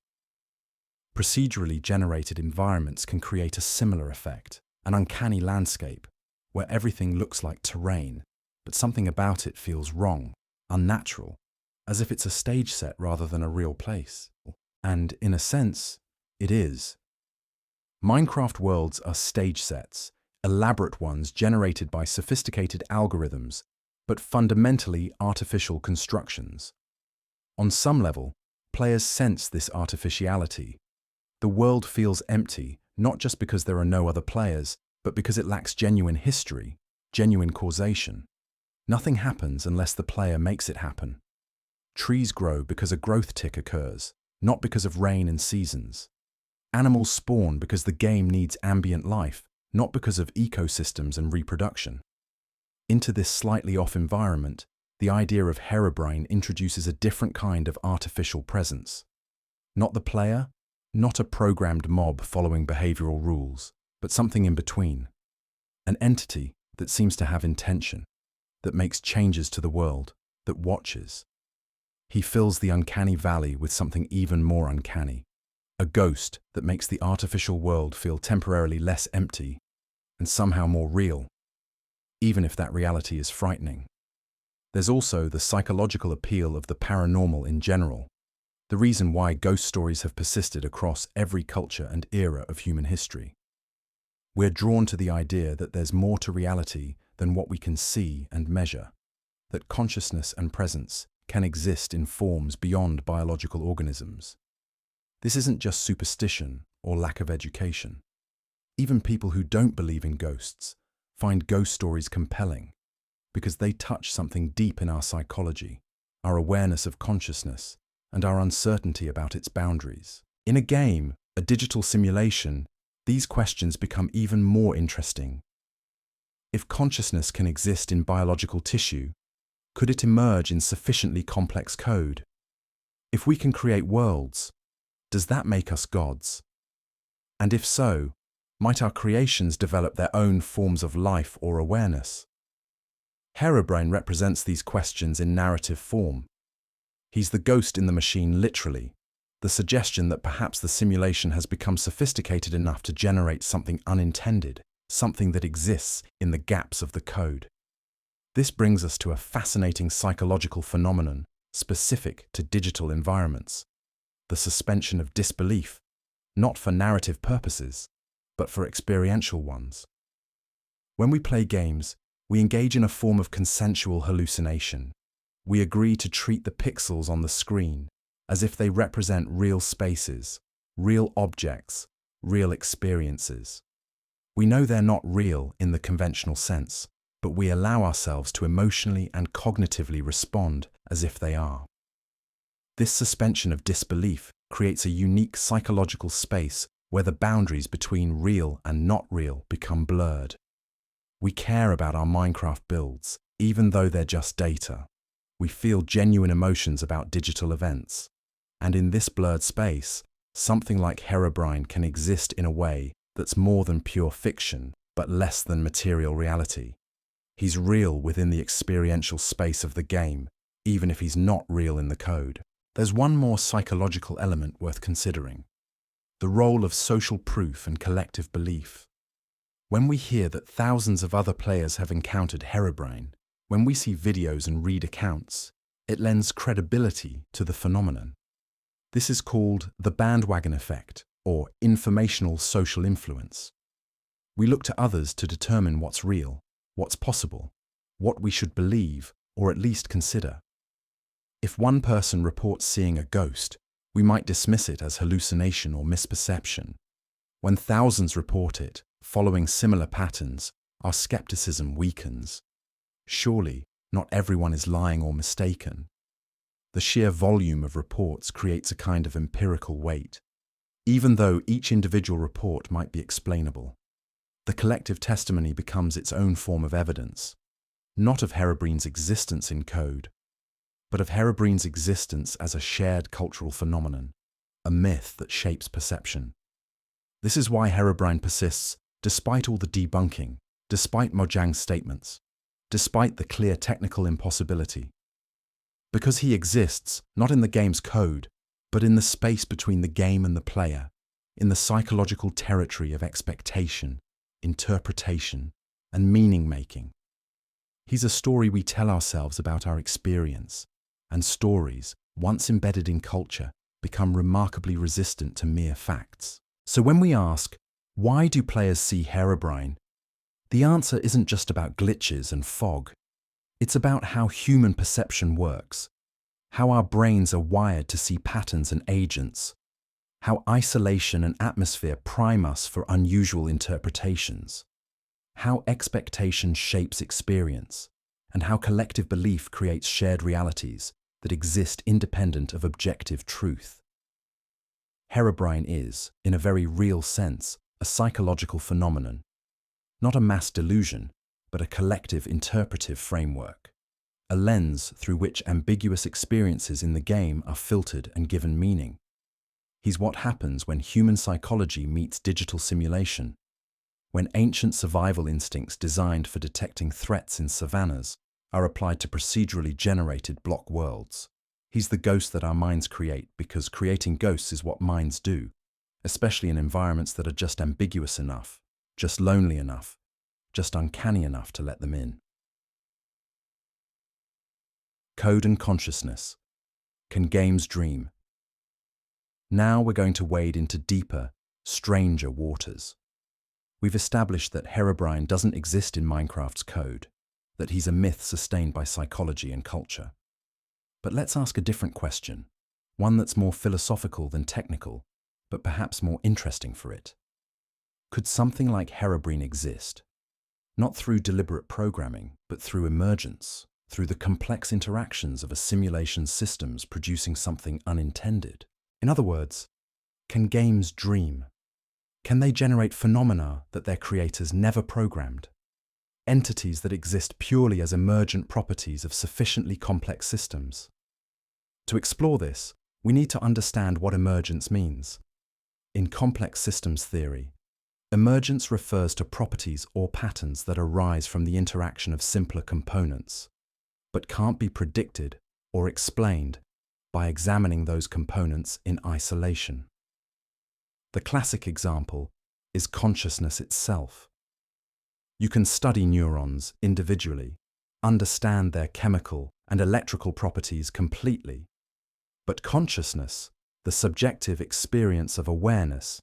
Procedurally generated environments can create a similar effect, an uncanny landscape, where everything looks like terrain, but something about it feels wrong, unnatural, as if it's a stage set rather than a real place. And, in a sense, it is. Minecraft worlds are stage sets, elaborate ones generated by sophisticated algorithms, but fundamentally artificial constructions. On some level, players sense this artificiality. The world feels empty, not just because there are no other players, but because it lacks genuine history, genuine causation. Nothing happens unless the player makes it happen. Trees grow because a growth tick occurs, not because of rain and seasons. Animals spawn because the game needs ambient life, not because of ecosystems and reproduction. Into this slightly off environment, the idea of Herobrine introduces a different kind of artificial presence. Not the player, not a programmed mob following behavioral rules, but something in between. An entity that seems to have intention, that makes changes to the world, that watches. He fills the uncanny valley with something even more uncanny, a ghost that makes the artificial world feel temporarily less empty and somehow more real, even if that reality is frightening. There's also the psychological appeal of the paranormal in general, the reason why ghost stories have persisted across every culture and era of human history. We're drawn to the idea that there's more to reality than what we can see and measure, that consciousness and presence can exist in forms beyond biological organisms. This isn't just superstition or lack of education. Even people who don't believe in ghosts find ghost stories compelling because they touch something deep in our psychology, our awareness of consciousness, and our uncertainty about its boundaries. In a game, a digital simulation, these questions become even more interesting. If consciousness can exist in biological tissue, could it emerge in sufficiently complex code? If we can create worlds, does that make us gods? And if so, might our creations develop their own forms of life or awareness? Herobrine represents these questions in narrative form. He's the ghost in the machine, literally, the suggestion that perhaps the simulation has become sophisticated enough to generate something unintended, something that exists in the gaps of the code. This brings us to a fascinating psychological phenomenon specific to digital environments: the suspension of disbelief, not for narrative purposes, but for experiential ones. When we play games, we engage in a form of consensual hallucination. We agree to treat the pixels on the screen as if they represent real spaces, real objects, real experiences. We know they're not real in the conventional sense, but we allow ourselves to emotionally and cognitively respond as if they are. This suspension of disbelief creates a unique psychological space where the boundaries between real and not real become blurred. We care about our Minecraft builds, even though they're just data. We feel genuine emotions about digital events. And in this blurred space, something like Herobrine can exist in a way that's more than pure fiction, but less than material reality. He's real within the experiential space of the game, even if he's not real in the code. There's one more psychological element worth considering: the role of social proof and collective belief. When we hear that thousands of other players have encountered Herobrine, when we see videos and read accounts, it lends credibility to the phenomenon. This is called the bandwagon effect, or informational social influence. We look to others to determine what's real, what's possible, what we should believe, or at least consider. If one person reports seeing a ghost, we might dismiss it as hallucination or misperception. When thousands report it, following similar patterns, our skepticism weakens. Surely, not everyone is lying or mistaken. The sheer volume of reports creates a kind of empirical weight, even though each individual report might be explainable. The collective testimony becomes its own form of evidence, not of Herobrine's existence in code, but of Herobrine's existence as a shared cultural phenomenon, a myth that shapes perception. This is why Herobrine persists despite all the debunking, despite Mojang's statements, despite the clear technical impossibility. Because he exists not in the game's code, but in the space between the game and the player, in the psychological territory of expectation, interpretation, and meaning-making. He's a story we tell ourselves about our experience, and stories, once embedded in culture, become remarkably resistant to mere facts. So when we ask, why do players see Herobrine? The answer isn't just about glitches and fog. It's about how human perception works, how our brains are wired to see patterns and agents, how isolation and atmosphere prime us for unusual interpretations, how expectation shapes experience, and how collective belief creates shared realities that exist independent of objective truth. Herobrine is, in a very real sense, a psychological phenomenon, not a mass delusion, but a collective interpretive framework, a lens through which ambiguous experiences in the game are filtered and given meaning. He's what happens when human psychology meets digital simulation, when ancient survival instincts designed for detecting threats in savannas are applied to procedurally generated block worlds. He's the ghost that our minds create because creating ghosts is what minds do, especially in environments that are just ambiguous enough, just lonely enough, just uncanny enough to let them in. Code and consciousness. Can games dream? Now we're going to wade into deeper, stranger waters. We've established that Herobrine doesn't exist in Minecraft's code, that he's a myth sustained by psychology and culture. But let's ask a different question, one that's more philosophical than technical, but perhaps more interesting for it. Could something like Herobrine exist? Not through deliberate programming, but through emergence, through the complex interactions of a simulation's systems producing something unintended. In other words, can games dream? Can they generate phenomena that their creators never programmed? Entities that exist purely as emergent properties of sufficiently complex systems? To explore this, we need to understand what emergence means. In complex systems theory, emergence refers to properties or patterns that arise from the interaction of simpler components, but can't be predicted or explained by examining those components in isolation. The classic example is consciousness itself. You can study neurons individually, understand their chemical and electrical properties completely, but consciousness, the subjective experience of awareness,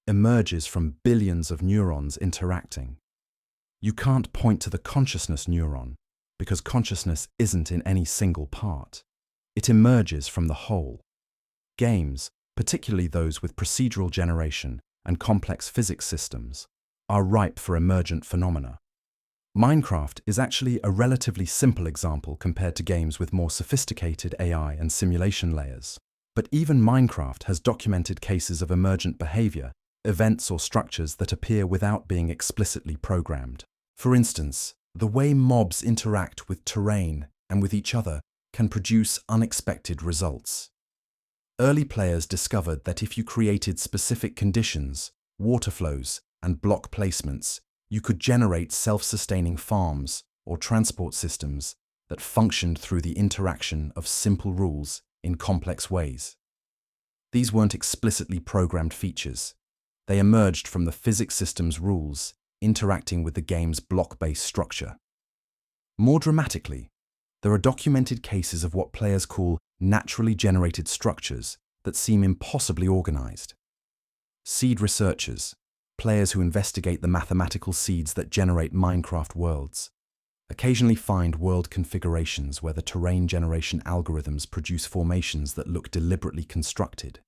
emerges from billions of neurons interacting. You can't point to the consciousness neuron because consciousness isn't in any single part. It emerges from the whole. Games, particularly those with procedural generation and complex physics systems, are ripe for emergent phenomena. Minecraft is actually a relatively simple example compared to games with more sophisticated AI and simulation layers. But even Minecraft has documented cases of emergent behavior, events or structures that appear without being explicitly programmed. For instance, the way mobs interact with terrain and with each other can produce unexpected results. Early players discovered that if you created specific conditions, water flows, and block placements, you could generate self-sustaining farms or transport systems that functioned through the interaction of simple rules in complex ways. These weren't explicitly programmed features. They emerged from the physics system's rules interacting with the game's block-based structure. More dramatically, there are documented cases of what players call naturally generated structures that seem impossibly organized. Seed researchers, players who investigate the mathematical seeds that generate Minecraft worlds, occasionally find world configurations where the terrain generation algorithms produce formations that look deliberately constructed.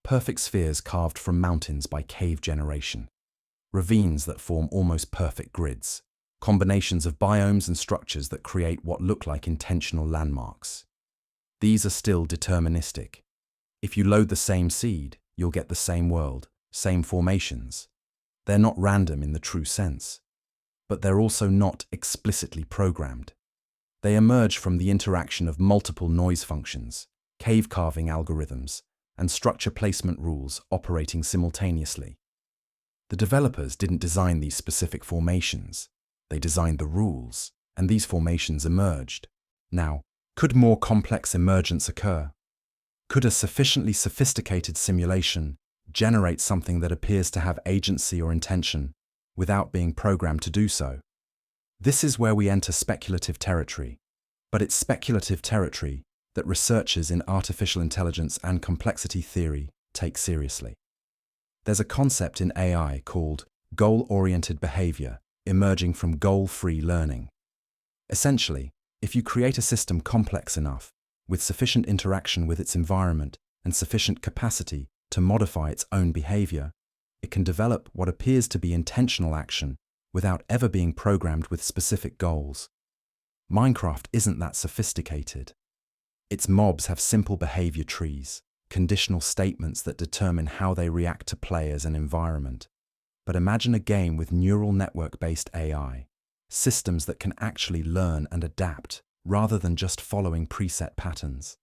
Perfect spheres carved from mountains by cave generation, ravines that form almost perfect grids, combinations of biomes and structures that create what look like intentional landmarks. These are still deterministic. If you load the same seed, you'll get the same world, same formations. They're not random in the true sense, but they're also not explicitly programmed. They emerge from the interaction of multiple noise functions, cave carving algorithms, and structure placement rules operating simultaneously. The developers didn't design these specific formations. They designed the rules, and these formations emerged. Now, could more complex emergence occur? Could a sufficiently sophisticated simulation generate something that appears to have agency or intention without being programmed to do so? This is where we enter speculative territory, but it's speculative territory that researchers in artificial intelligence and complexity theory take seriously. There's a concept in AI called goal-oriented behavior emerging from goal-free learning. Essentially, if you create a system complex enough, with sufficient interaction with its environment and sufficient capacity to modify its own behavior, it can develop what appears to be intentional action without ever being programmed with specific goals. Minecraft isn't that sophisticated. Its mobs have simple behavior trees, conditional statements that determine how they react to players and environment. But imagine a game with neural network-based AI, systems that can actually learn and adapt rather than just following preset patterns.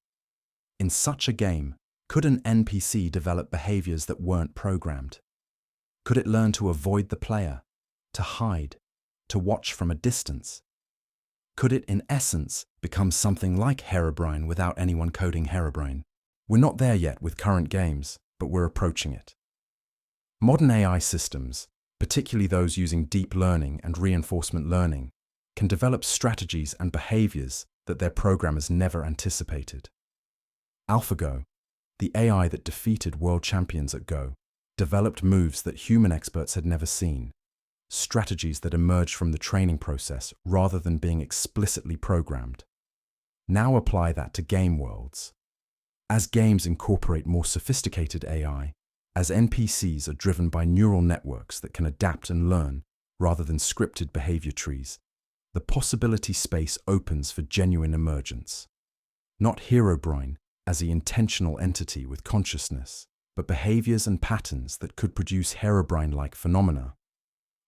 In such a game, could an NPC develop behaviors that weren't programmed? Could it learn to avoid the player, to hide, to watch from a distance? Could it, in essence, become something like Herobrine without anyone coding Herobrine? We're not there yet with current games, but we're approaching it. Modern AI systems, particularly those using deep learning and reinforcement learning, can develop strategies and behaviors that their programmers never anticipated. AlphaGo, the AI that defeated world champions at Go, developed moves that human experts had never seen, strategies that emerged from the training process rather than being explicitly programmed. Now apply that to game worlds. As games incorporate more sophisticated AI, as NPCs are driven by neural networks that can adapt and learn rather than scripted behavior trees, the possibility space opens for genuine emergence. Not Herobrine as the intentional entity with consciousness, but behaviors and patterns that could produce Herobrine-like phenomena.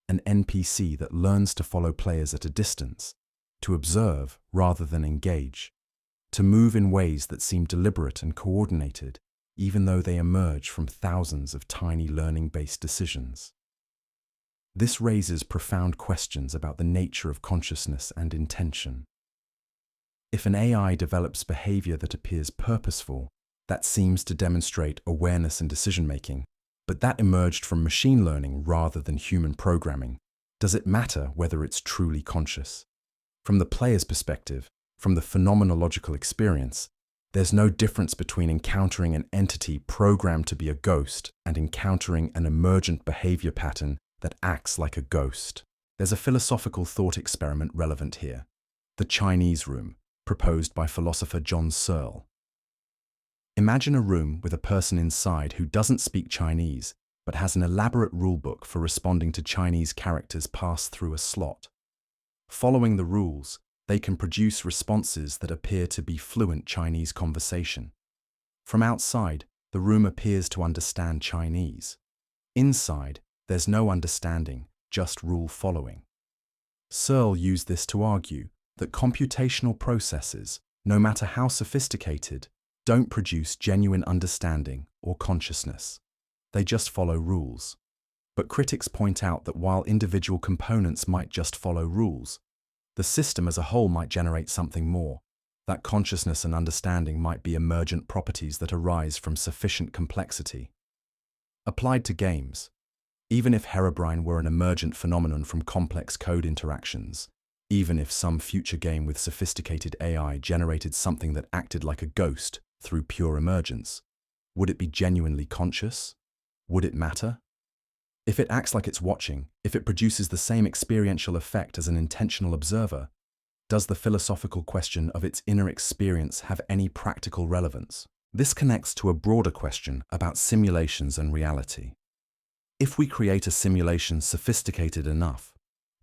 An NPC that learns to follow players at a distance, to observe rather than engage, to move in ways that seem deliberate and coordinated, even though they emerge from thousands of tiny learning-based decisions. This raises profound questions about the nature of consciousness and intention. If an AI develops behavior that appears purposeful, that seems to demonstrate awareness and decision-making, but that emerged from machine learning rather than human programming, does it matter whether it's truly conscious? From the player's perspective, from the phenomenological experience, there's no difference between encountering an entity programmed to be a ghost and encountering an emergent behavior pattern that acts like a ghost. There's a philosophical thought experiment relevant here, the Chinese room, proposed by philosopher John Searle. Imagine a room with a person inside who doesn't speak Chinese, but has an elaborate rulebook for responding to Chinese characters passed through a slot. Following the rules, they can produce responses that appear to be fluent Chinese conversation. From outside, the room appears to understand Chinese. Inside, there's no understanding, just rule following. Searle used this to argue that computational processes, no matter how sophisticated, don't produce genuine understanding or consciousness. They just follow rules. But critics point out that while individual components might just follow rules, the system as a whole might generate something more. That consciousness and understanding might be emergent properties that arise from sufficient complexity. Applied to games, even if Herobrine were an emergent phenomenon from complex code interactions, even if some future game with sophisticated AI generated something that acted like a ghost through pure emergence, would it be genuinely conscious? Would it matter? If it acts like it's watching, if it produces the same experiential effect as an intentional observer, does the philosophical question of its inner experience have any practical relevance? This connects to a broader question about simulations and reality. If we create a simulation sophisticated enough,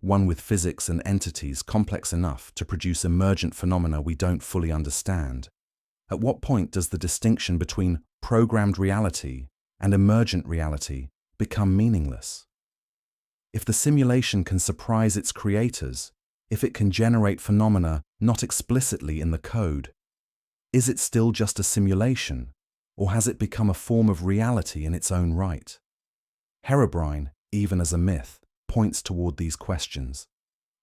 one with physics and entities complex enough to produce emergent phenomena we don't fully understand, at what point does the distinction between programmed reality and emergent reality become meaningless? If the simulation can surprise its creators, if it can generate phenomena not explicitly in the code, is it still just a simulation, or has it become a form of reality in its own right? Herobrine, even as a myth, points toward these questions.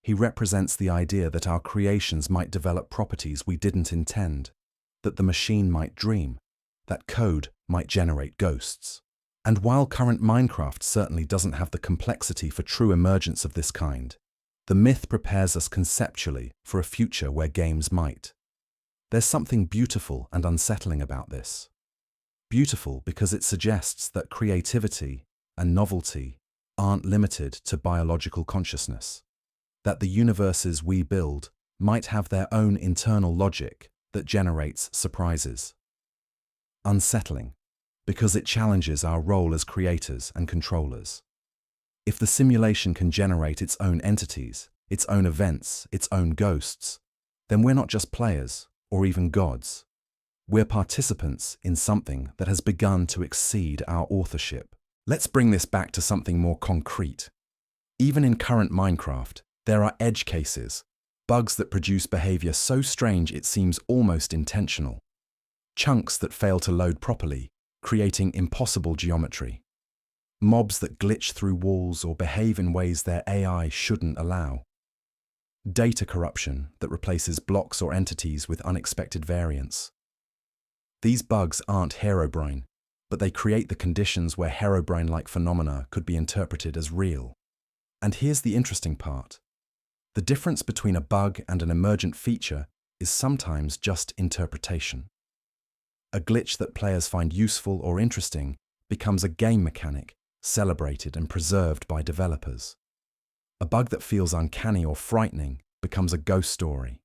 He represents the idea that our creations might develop properties we didn't intend, that the machine might dream, that code might generate ghosts. And while current Minecraft certainly doesn't have the complexity for true emergence of this kind, the myth prepares us conceptually for a future where games might. There's something beautiful and unsettling about this. Beautiful because it suggests that creativity and novelty aren't limited to biological consciousness, that the universes we build might have their own internal logic that generates surprises. Unsettling because it challenges our role as creators and controllers. If the simulation can generate its own entities, its own events, its own ghosts, then we're not just players or even gods. We're participants in something that has begun to exceed our authorship. Let's bring this back to something more concrete. Even in current Minecraft, there are edge cases, bugs that produce behavior so strange it seems almost intentional. Chunks that fail to load properly, creating impossible geometry. Mobs that glitch through walls or behave in ways their AI shouldn't allow. Data corruption that replaces blocks or entities with unexpected variants. These bugs aren't Herobrine, but they create the conditions where Herobrine-like phenomena could be interpreted as real. And here's the interesting part. The difference between a bug and an emergent feature is sometimes just interpretation. A glitch that players find useful or interesting becomes a game mechanic, celebrated and preserved by developers. A bug that feels uncanny or frightening becomes a ghost story.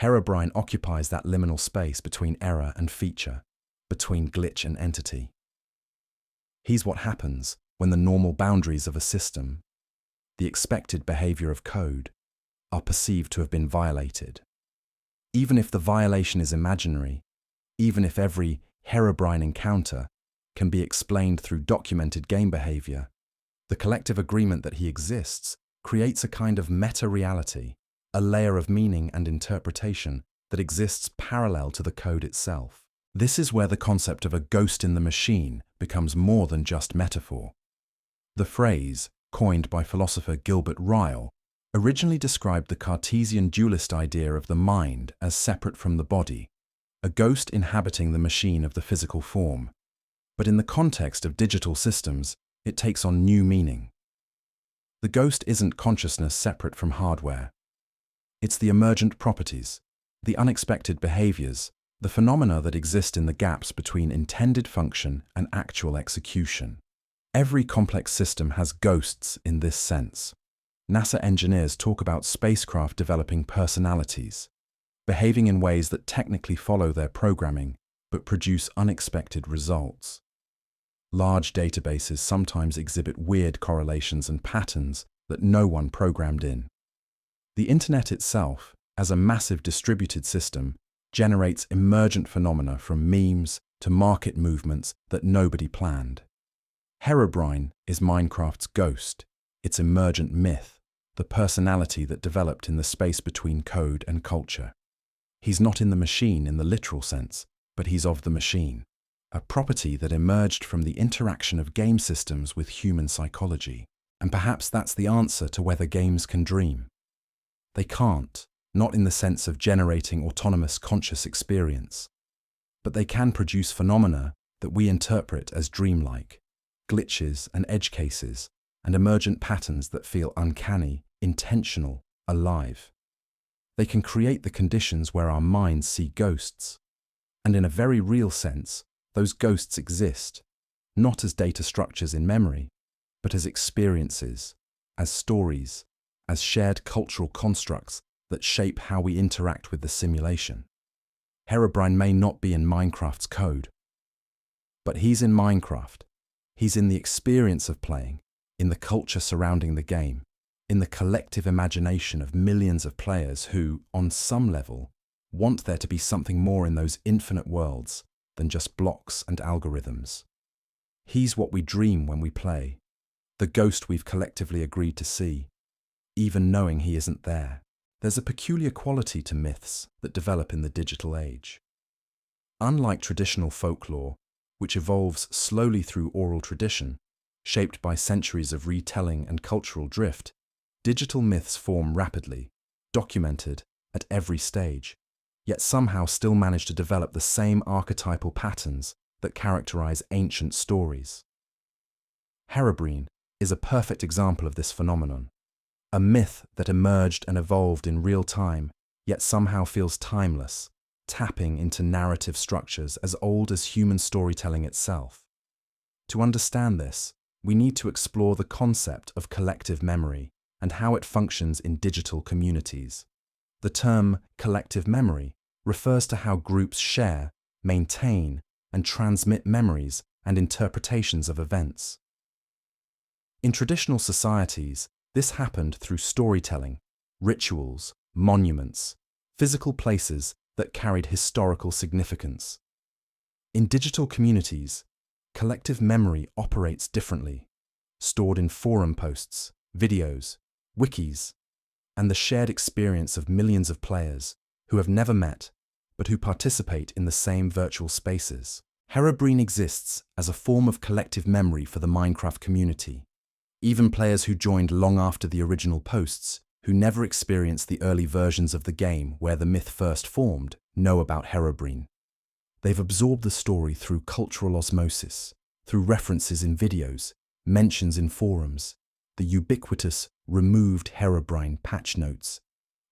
Herobrine occupies that liminal space between error and feature, between glitch and entity. He's what happens when the normal boundaries of a system, the expected behavior of code, are perceived to have been violated. Even if the violation is imaginary, even if every Herobrine encounter can be explained through documented game behavior, the collective agreement that he exists creates a kind of meta-reality, a layer of meaning and interpretation that exists parallel to the code itself. This is where the concept of a ghost in the machine becomes more than just metaphor. The phrase, coined by philosopher Gilbert Ryle, originally described the Cartesian dualist idea of the mind as separate from the body, a ghost inhabiting the machine of the physical form. But in the context of digital systems, it takes on new meaning. The ghost isn't consciousness separate from hardware. It's the emergent properties, the unexpected behaviors, the phenomena that exist in the gaps between intended function and actual execution. Every complex system has ghosts in this sense. NASA engineers talk about spacecraft developing personalities, behaving in ways that technically follow their programming but produce unexpected results. Large databases sometimes exhibit weird correlations and patterns that no one programmed in. The Internet itself, as a massive distributed system, generates emergent phenomena from memes to market movements that nobody planned. Herobrine is Minecraft's ghost, its emergent myth, the personality that developed in the space between code and culture. He's not in the machine in the literal sense, but he's of the machine, a property that emerged from the interaction of game systems with human psychology. And perhaps that's the answer to whether games can dream. They can't, not in the sense of generating autonomous conscious experience, but they can produce phenomena that we interpret as dreamlike, glitches and edge cases, and emergent patterns that feel uncanny, intentional, alive. They can create the conditions where our minds see ghosts. And in a very real sense, those ghosts exist, not as data structures in memory, but as experiences, as stories, as shared cultural constructs that shape how we interact with the simulation. Herobrine may not be in Minecraft's code, but he's in Minecraft. He's in the experience of playing, in the culture surrounding the game, in the collective imagination of millions of players who, on some level, want there to be something more in those infinite worlds than just blocks and algorithms. He's what we dream when we play, the ghost we've collectively agreed to see, even knowing he isn't there. There's a peculiar quality to myths that develop in the digital age. Unlike traditional folklore, which evolves slowly through oral tradition, shaped by centuries of retelling and cultural drift, digital myths form rapidly, documented at every stage, yet somehow still manage to develop the same archetypal patterns that characterize ancient stories. Herobrine is a perfect example of this phenomenon, a myth that emerged and evolved in real time, yet somehow feels timeless, tapping into narrative structures as old as human storytelling itself. To understand this, we need to explore the concept of collective memory and how it functions in digital communities. The term collective memory refers to how groups share, maintain, and transmit memories and interpretations of events. In traditional societies, this happened through storytelling, rituals, monuments, physical places that carried historical significance. In digital communities, collective memory operates differently, stored in forum posts, videos, wikis, and the shared experience of millions of players who have never met but who participate in the same virtual spaces. Herobrine exists as a form of collective memory for the Minecraft community. Even players who joined long after the original posts, who never experienced the early versions of the game where the myth first formed, know about Herobrine. They've absorbed the story through cultural osmosis, through references in videos, mentions in forums, the ubiquitous removed Herobrine patch notes.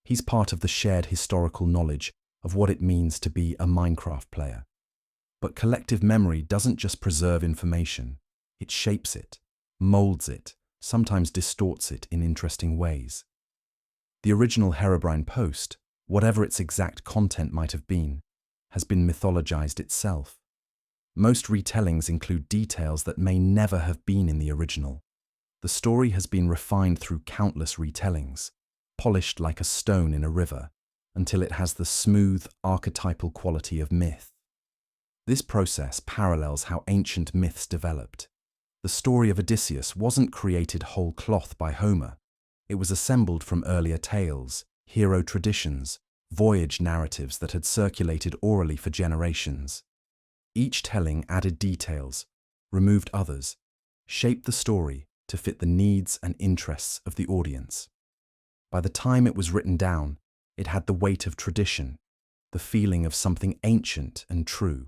He's part of the shared historical knowledge of what it means to be a Minecraft player. But collective memory doesn't just preserve information, it shapes it, molds it, sometimes distorts it in interesting ways. The original Herobrine post, whatever its exact content might have been, has been mythologized itself. Most retellings include details that may never have been in the original. The story has been refined through countless retellings, polished like a stone in a river, until it has the smooth, archetypal quality of myth. This process parallels how ancient myths developed. The story of Odysseus wasn't created whole cloth by Homer. It was assembled from earlier tales, hero traditions, voyage narratives that had circulated orally for generations. Each telling added details, removed others, shaped the story to fit the needs and interests of the audience. By the time it was written down, it had the weight of tradition, the feeling of something ancient and true,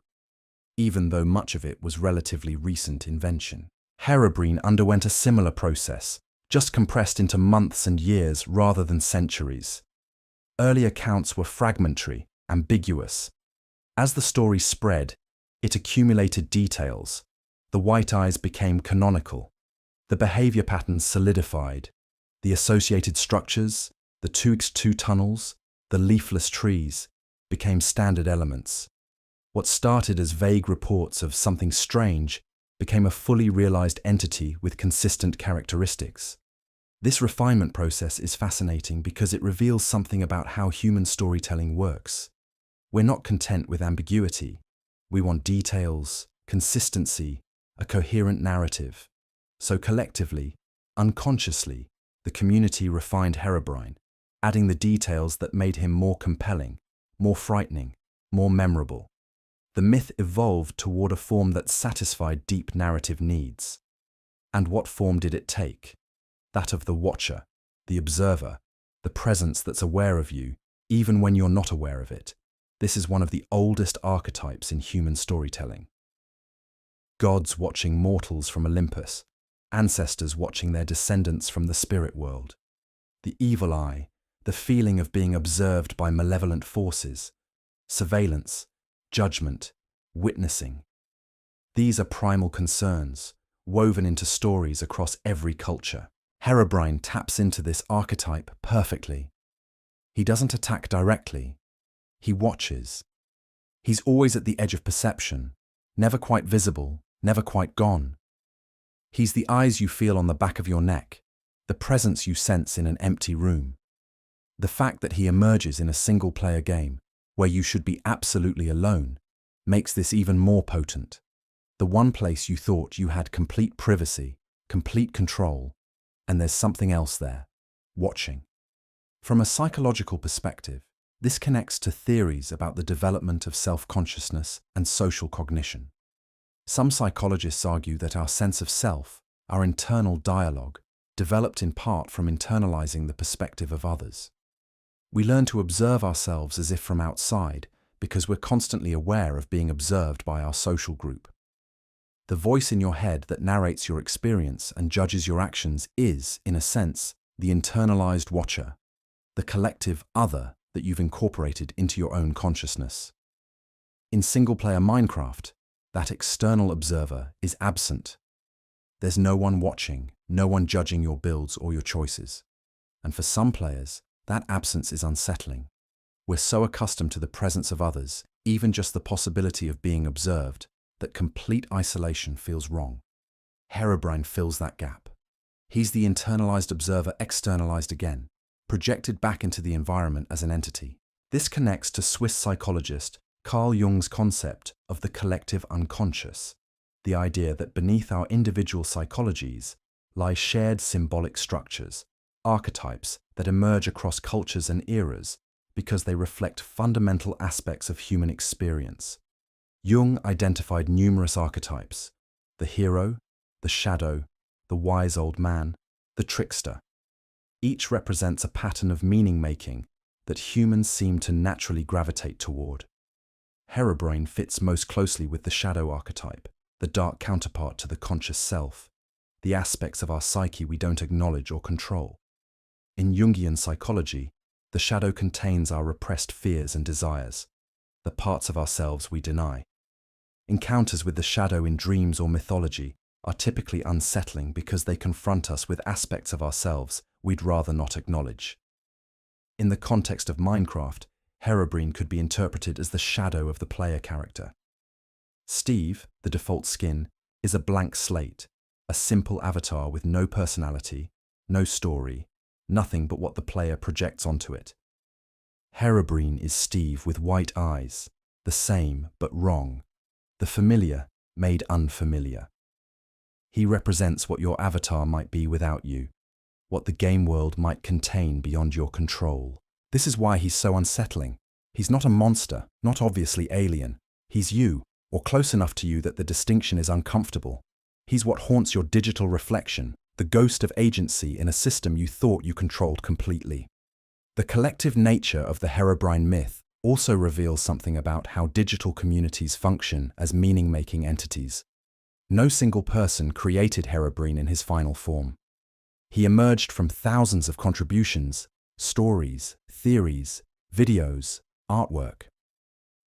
even though much of it was relatively recent invention. Herobrine underwent a similar process, just compressed into months and years rather than centuries. Early accounts were fragmentary, ambiguous. As the story spread, it accumulated details. The white eyes became canonical. The behavior patterns solidified. The associated structures, the 2x2 tunnels, the leafless trees, became standard elements. What started as vague reports of something strange became a fully realized entity with consistent characteristics. This refinement process is fascinating because it reveals something about how human storytelling works. We're not content with ambiguity. We want details, consistency, a coherent narrative. So collectively, unconsciously, the community refined Herobrine, adding the details that made him more compelling, more frightening, more memorable. The myth evolved toward a form that satisfied deep narrative needs. And what form did it take? That of the watcher, the observer, the presence that's aware of you, even when you're not aware of it. This is one of the oldest archetypes in human storytelling. Gods watching mortals from Olympus, ancestors watching their descendants from the spirit world. The evil eye, the feeling of being observed by malevolent forces, surveillance, judgment, witnessing. These are primal concerns, woven into stories across every culture. Herobrine taps into this archetype perfectly. He doesn't attack directly. He watches. He's always at the edge of perception, never quite visible, never quite gone. He's the eyes you feel on the back of your neck, the presence you sense in an empty room. The fact that he emerges in a single-player game, where you should be absolutely alone, makes this even more potent. The one place you thought you had complete privacy, complete control, and there's something else there, watching. From a psychological perspective, this connects to theories about the development of self-consciousness and social cognition. Some psychologists argue that our sense of self, our internal dialogue, developed in part from internalizing the perspective of others. We learn to observe ourselves as if from outside because we're constantly aware of being observed by our social group. The voice in your head that narrates your experience and judges your actions is, in a sense, the internalized watcher, the collective other that you've incorporated into your own consciousness. In single-player Minecraft, that external observer is absent. There's no one watching, no one judging your builds or your choices. And for some players, that absence is unsettling. We're so accustomed to the presence of others, even just the possibility of being observed, that complete isolation feels wrong. Herobrine fills that gap. He's the internalized observer externalized again, projected back into the environment as an entity. This connects to Swiss psychologist Carl Jung's concept of the collective unconscious, the idea that beneath our individual psychologies lie shared symbolic structures, archetypes that emerge across cultures and eras because they reflect fundamental aspects of human experience. Jung identified numerous archetypes: the hero, the shadow, the wise old man, the trickster. Each represents a pattern of meaning-making that humans seem to naturally gravitate toward. Herobrine fits most closely with the shadow archetype, the dark counterpart to the conscious self, the aspects of our psyche we don't acknowledge or control. In Jungian psychology, the shadow contains our repressed fears and desires, the parts of ourselves we deny. Encounters with the shadow in dreams or mythology are typically unsettling because they confront us with aspects of ourselves we'd rather not acknowledge. In the context of Minecraft, Herobrine could be interpreted as the shadow of the player character. Steve, the default skin, is a blank slate, a simple avatar with no personality, no story, nothing but what the player projects onto it. Herobrine is Steve with white eyes, the same but wrong, the familiar made unfamiliar. He represents what your avatar might be without you, what the game world might contain beyond your control. This is why he's so unsettling. He's not a monster, not obviously alien. He's you, or close enough to you that the distinction is uncomfortable. He's what haunts your digital reflection, the ghost of agency in a system you thought you controlled completely. The collective nature of the Herobrine myth also reveals something about how digital communities function as meaning-making entities. No single person created Herobrine in his final form. He emerged from thousands of contributions, stories, theories, videos, artwork.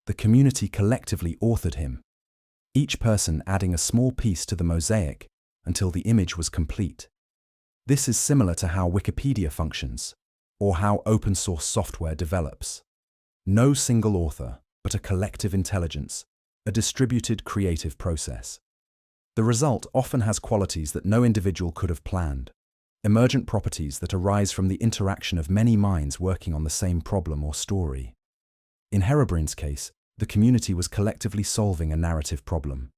The community collectively authored him, each person adding a small piece to the mosaic until the image was complete. This is similar to how Wikipedia functions, or how open-source software develops. No single author, but a collective intelligence, a distributed creative process. The result often has qualities that no individual could have planned, emergent properties that arise from the interaction of many minds working on the same problem or story. In Herobrine's case, the community was collectively solving a narrative problem: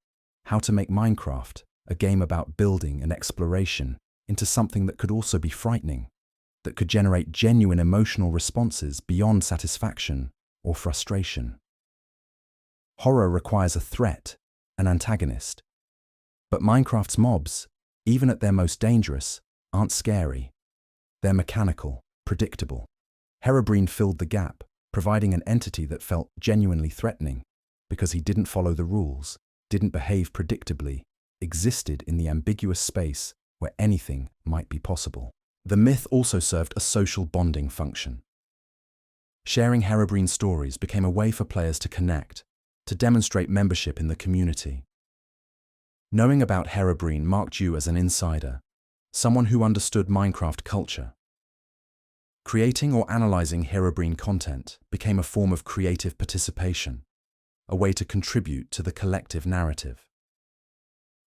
how to make Minecraft, a game about building and exploration, into something that could also be frightening, that could generate genuine emotional responses beyond satisfaction or frustration. Horror requires a threat, an antagonist. But Minecraft's mobs, even at their most dangerous, aren't scary. They're mechanical, predictable. Herobrine filled the gap, providing an entity that felt genuinely threatening because he didn't follow the rules, didn't behave predictably, existed in the ambiguous space where anything might be possible. The myth also served a social bonding function. Sharing Herobrine stories became a way for players to connect, to demonstrate membership in the community. Knowing about Herobrine marked you as an insider, someone who understood Minecraft culture. Creating or analyzing Herobrine content became a form of creative participation, a way to contribute to the collective narrative.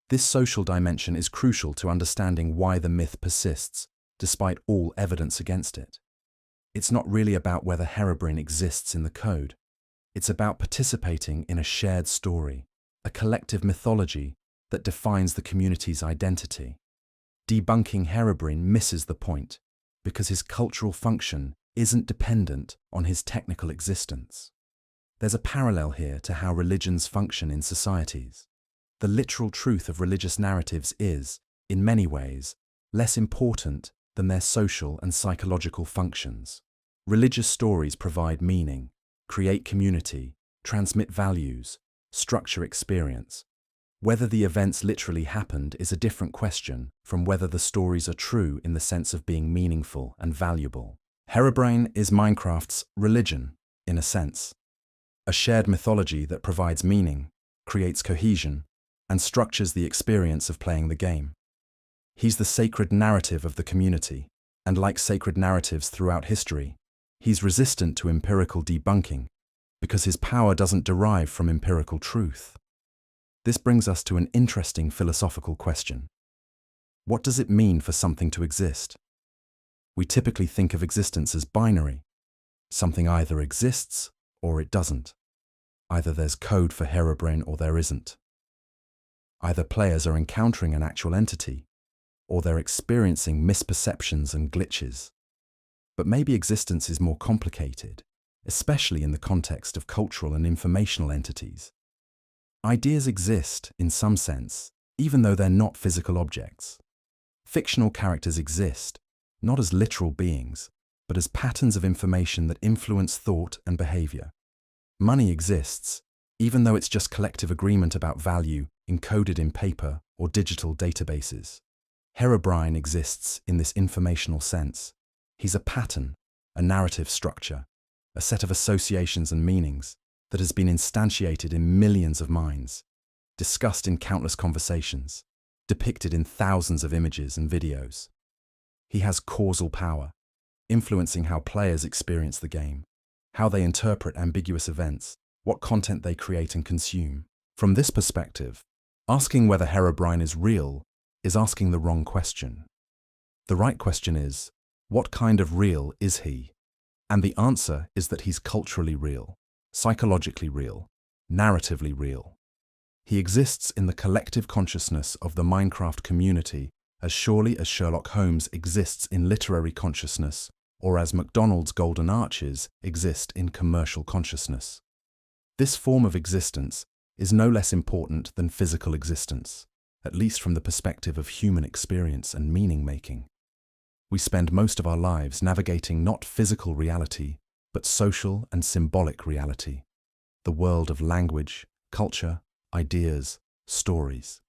This social dimension is crucial to understanding why the myth persists, despite all evidence against it. It's not really about whether Herobrine exists in the code. It's about participating in a shared story, a collective mythology that defines the community's identity. Debunking Herobrine misses the point, because his cultural function isn't dependent on his technical existence. There's a parallel here to how religions function in societies. The literal truth of religious narratives is, in many ways, less important than their social and psychological functions. Religious stories provide meaning, create community, transmit values, structure experience. Whether the events literally happened is a different question from whether the stories are true in the sense of being meaningful and valuable. Herobrine is Minecraft's religion, in a sense. A shared mythology that provides meaning, creates cohesion, and structures the experience of playing the game. He's the sacred narrative of the community, and like sacred narratives throughout history, he's resistant to empirical debunking because his power doesn't derive from empirical truth. This brings us to an interesting philosophical question. What does it mean for something to exist? We typically think of existence as binary. Something either exists or it doesn't. Either there's code for Herobrine or there isn't. Either players are encountering an actual entity, or they're experiencing misperceptions and glitches. But maybe existence is more complicated, especially in the context of cultural and informational entities. Ideas exist, in some sense, even though they're not physical objects. Fictional characters exist, not as literal beings, but as patterns of information that influence thought and behavior. Money exists, even though it's just collective agreement about value encoded in paper or digital databases. Herobrine exists in this informational sense. He's a pattern, a narrative structure, a set of associations and meanings that has been instantiated in millions of minds, discussed in countless conversations, depicted in thousands of images and videos. He has causal power, influencing how players experience the game, how they interpret ambiguous events, what content they create and consume. From this perspective, asking whether Herobrine is real is asking the wrong question. The right question is, What kind of real is he? And the answer is that he's culturally real, psychologically real, narratively real. He exists in the collective consciousness of the Minecraft community as surely as Sherlock Holmes exists in literary consciousness, or as McDonald's golden arches exist in commercial consciousness. This form of existence is no less important than physical existence, at least from the perspective of human experience and meaning-making. We spend most of our lives navigating not physical reality, but social and symbolic reality, the world of language, culture, ideas, stories.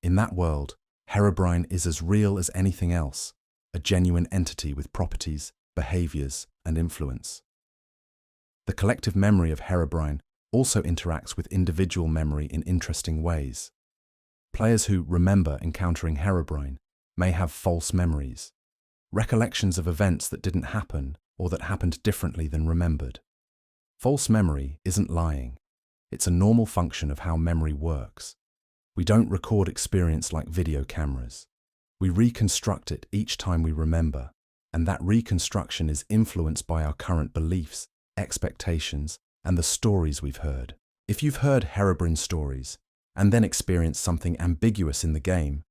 In that world, Herobrine is as real as anything else, a genuine entity with properties, behaviors, and influence. The collective memory of Herobrine also interacts with individual memory in interesting ways. Players who remember encountering Herobrine may have false memories, recollections of events that didn't happen or that happened differently than remembered. False memory isn't lying. It's a normal function of how memory works. We don't record experience like video cameras. We reconstruct it each time we remember, and that reconstruction is influenced by our current beliefs, expectations, and the stories we've heard. If you've heard Herobrine stories and then experienced something ambiguous in the game,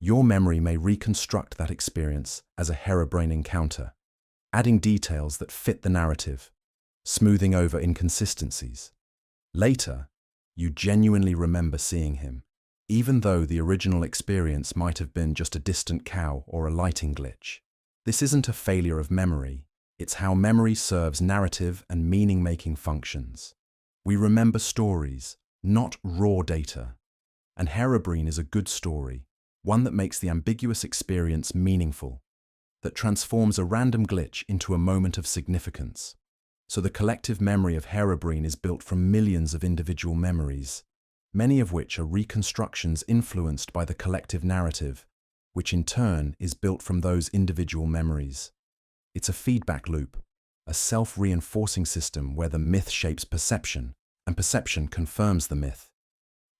your memory may reconstruct that experience as a Herobrine encounter, adding details that fit the narrative, smoothing over inconsistencies. Later, you genuinely remember seeing him, even though the original experience might have been just a distant cow or a lighting glitch. This isn't a failure of memory, it's how memory serves narrative and meaning-making functions. We remember stories, not raw data. And Herobrine is a good story, one that makes the ambiguous experience meaningful, that transforms a random glitch into a moment of significance. So the collective memory of Herobrine is built from millions of individual memories, many of which are reconstructions influenced by the collective narrative, which in turn is built from those individual memories. It's a feedback loop, a self-reinforcing system where the myth shapes perception, and perception confirms the myth.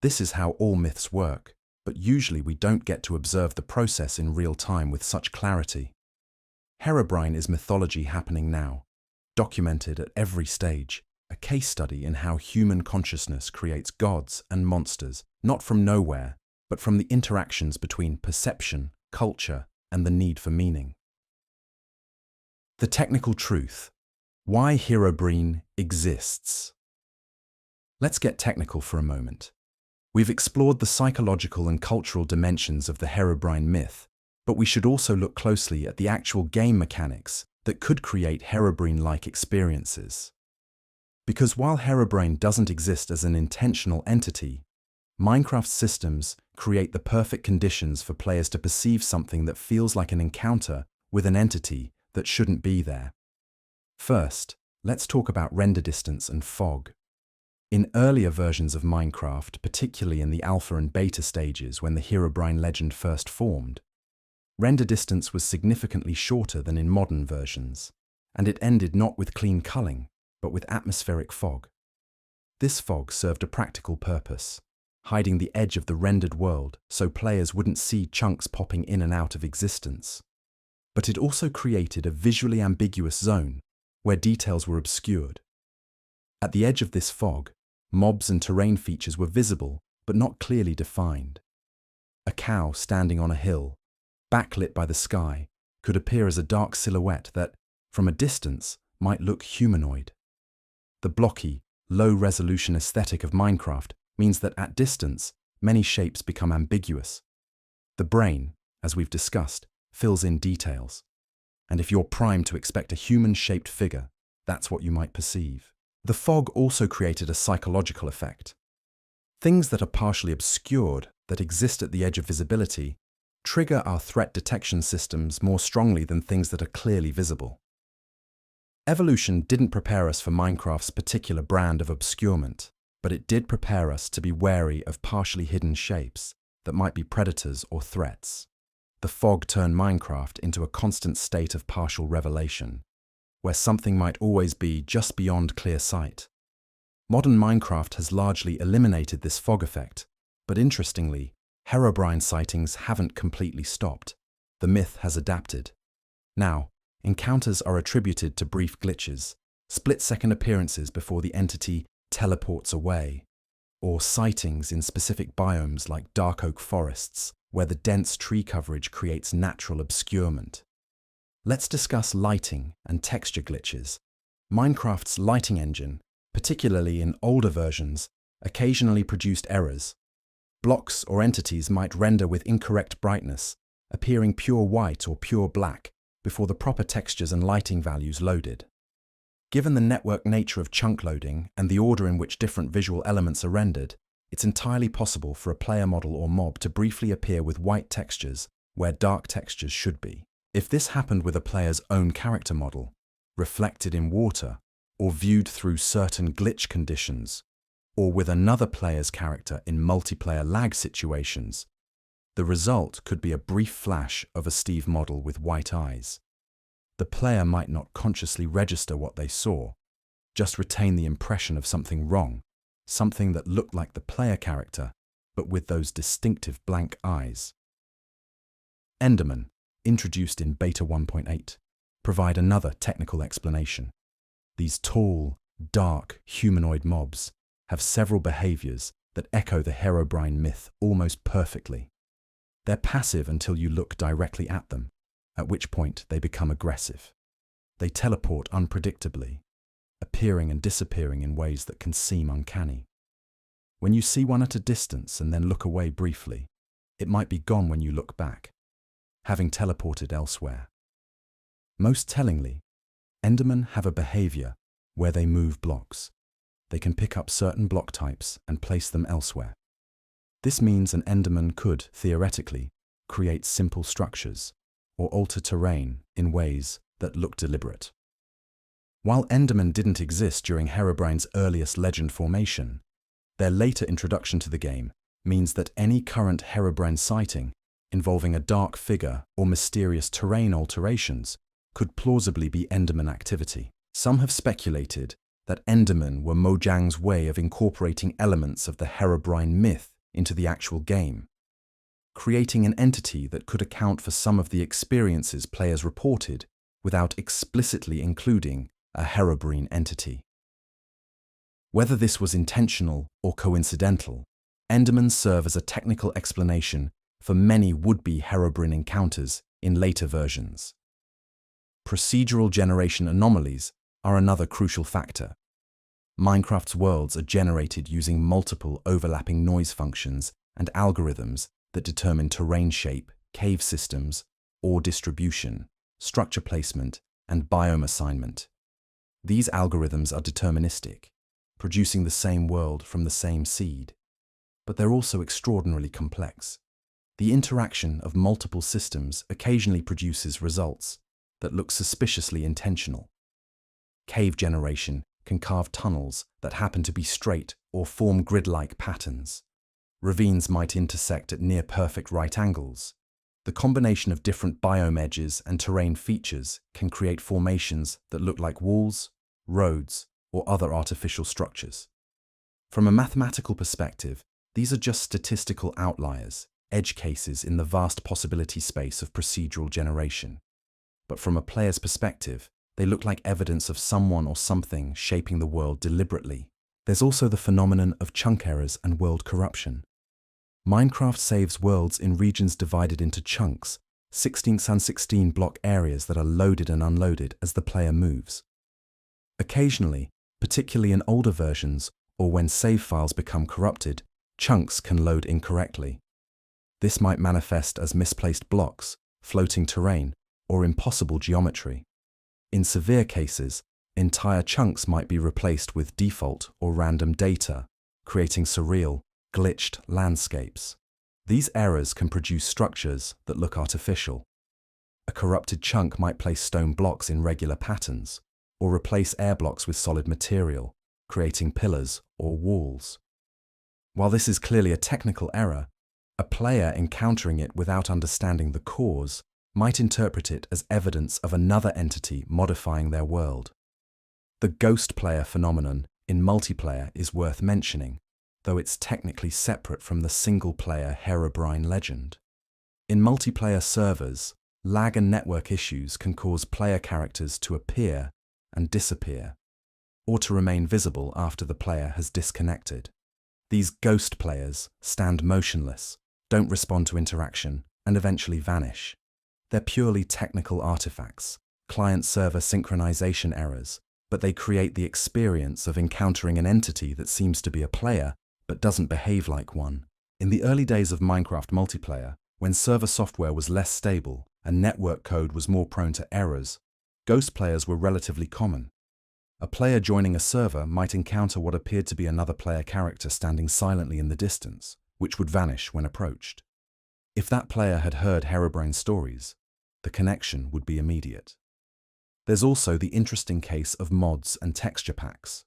This is how all myths work, but usually we don't get to observe the process in real time with such clarity. Herobrine is mythology happening now, documented at every stage, a case study in how human consciousness creates gods and monsters, not from nowhere, but from the interactions between perception, culture, and the need for meaning. The technical truth. Why Herobrine exists. Let's get technical for a moment. We've explored the psychological and cultural dimensions of the Herobrine myth, but we should also look closely at the actual game mechanics that could create Herobrine-like experiences. Because while Herobrine doesn't exist as an intentional entity, Minecraft's systems create the perfect conditions for players to perceive something that feels like an encounter with an entity that shouldn't be there. First, let's talk about render distance and fog. In earlier versions of Minecraft, particularly in the alpha and beta stages when the Herobrine legend first formed, render distance was significantly shorter than in modern versions, and it ended not with clean culling, but with atmospheric fog. This fog served a practical purpose, hiding the edge of the rendered world so players wouldn't see chunks popping in and out of existence. But it also created a visually ambiguous zone where details were obscured. At the edge of this fog, mobs and terrain features were visible but not clearly defined. A cow standing on a hill, backlit by the sky, could appear as a dark silhouette that, from a distance, might look humanoid. The blocky, low-resolution aesthetic of Minecraft means that at distance, many shapes become ambiguous. The brain, as we've discussed, fills in details. And if you're primed to expect a human-shaped figure, that's what you might perceive. The fog also created a psychological effect. Things that are partially obscured, that exist at the edge of visibility, trigger our threat detection systems more strongly than things that are clearly visible. Evolution didn't prepare us for Minecraft's particular brand of obscurement, but it did prepare us to be wary of partially hidden shapes that might be predators or threats. The fog turned Minecraft into a constant state of partial revelation, where something might always be just beyond clear sight. Modern Minecraft has largely eliminated this fog effect, but interestingly, Herobrine sightings haven't completely stopped. The myth has adapted. Now, encounters are attributed to brief glitches, split-second appearances before the entity teleports away, or sightings in specific biomes like dark oak forests, where the dense tree coverage creates natural obscurement. Let's discuss lighting and texture glitches. Minecraft's lighting engine, particularly in older versions, occasionally produced errors. Blocks or entities might render with incorrect brightness, appearing pure white or pure black before the proper textures and lighting values loaded. Given the network nature of chunk loading and the order in which different visual elements are rendered, it's entirely possible for a player model or mob to briefly appear with white textures where dark textures should be. If this happened with a player's own character model, reflected in water, or viewed through certain glitch conditions, or with another player's character in multiplayer lag situations, the result could be a brief flash of a Steve model with white eyes. The player might not consciously register what they saw, just retain the impression of something wrong, something that looked like the player character, but with those distinctive blank eyes. Endermen, introduced in Beta 1.8, provide another technical explanation. These tall, dark, humanoid mobs have several behaviors that echo the Herobrine myth almost perfectly. They're passive until you look directly at them, at which point they become aggressive. They teleport unpredictably, appearing and disappearing in ways that can seem uncanny. When you see one at a distance and then look away briefly, it might be gone when you look back, having teleported elsewhere. Most tellingly, Endermen have a behavior where they move blocks. They can pick up certain block types and place them elsewhere. This means an Enderman could, theoretically, create simple structures or alter terrain in ways that look deliberate. While Endermen didn't exist during Herobrine's earliest legend formation, their later introduction to the game means that any current Herobrine sighting involving a dark figure or mysterious terrain alterations could plausibly be Enderman activity. Some have speculated that Endermen were Mojang's way of incorporating elements of the Herobrine myth into the actual game, creating an entity that could account for some of the experiences players reported without explicitly including a Herobrine entity. Whether this was intentional or coincidental, Endermen serve as a technical explanation for many would-be Herobrine encounters in later versions. Procedural generation anomalies are another crucial factor. Minecraft's worlds are generated using multiple overlapping noise functions and algorithms that determine terrain shape, cave systems, ore distribution, structure placement, and biome assignment. These algorithms are deterministic, producing the same world from the same seed, but they're also extraordinarily complex. The interaction of multiple systems occasionally produces results that look suspiciously intentional. Cave generation can carve tunnels that happen to be straight or form grid-like patterns. Ravines might intersect at near-perfect right angles. The combination of different biome edges and terrain features can create formations that look like walls, roads, or other artificial structures. From a mathematical perspective, these are just statistical outliers, edge cases in the vast possibility space of procedural generation. But from a player's perspective, they look like evidence of someone or something shaping the world deliberately. There's also the phenomenon of chunk errors and world corruption. Minecraft saves worlds in regions divided into chunks, 16x16 block areas that are loaded and unloaded as the player moves. Occasionally, particularly in older versions or when save files become corrupted, chunks can load incorrectly. This might manifest as misplaced blocks, floating terrain, or impossible geometry. In severe cases, entire chunks might be replaced with default or random data, creating surreal, glitched landscapes. These errors can produce structures that look artificial. A corrupted chunk might place stone blocks in regular patterns, or replace air blocks with solid material, creating pillars or walls. While this is clearly a technical error, a player encountering it without understanding the cause might interpret it as evidence of another entity modifying their world. The ghost player phenomenon in multiplayer is worth mentioning, though it's technically separate from the single-player Herobrine legend. In multiplayer servers, Lag and network issues can cause player characters to appear and disappear, or to remain visible after the player has disconnected. These ghost players stand motionless, don't respond to interaction, and eventually vanish. They're purely technical artifacts, client-server synchronization errors, but they create the experience of encountering an entity that seems to be a player but doesn't behave like one. In the early days of Minecraft multiplayer, when server software was less stable and network code was more prone to errors, ghost players were relatively common. A player joining a server might encounter what appeared to be another player character standing silently in the distance, which would vanish when approached. If that player had heard Herobrine's stories, the connection would be immediate. There's also the interesting case of mods and texture packs.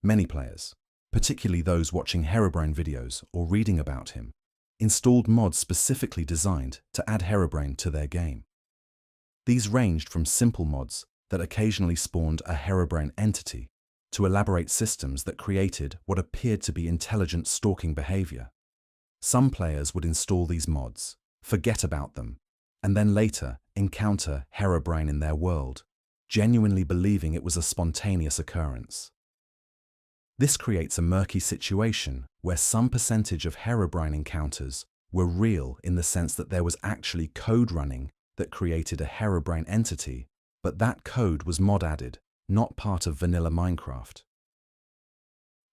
Many players, particularly those watching Herobrine videos or reading about him, installed mods specifically designed to add Herobrine to their game. These ranged from simple mods that occasionally spawned a Herobrine entity to elaborate systems that created what appeared to be intelligent stalking behavior. Some players would install these mods, forget about them, and then later encounter Herobrine in their world, genuinely believing it was a spontaneous occurrence. This creates a murky situation where some percentage of Herobrine encounters were real in the sense that there was actually code running that created a Herobrine entity, but that code was mod added, not part of vanilla Minecraft.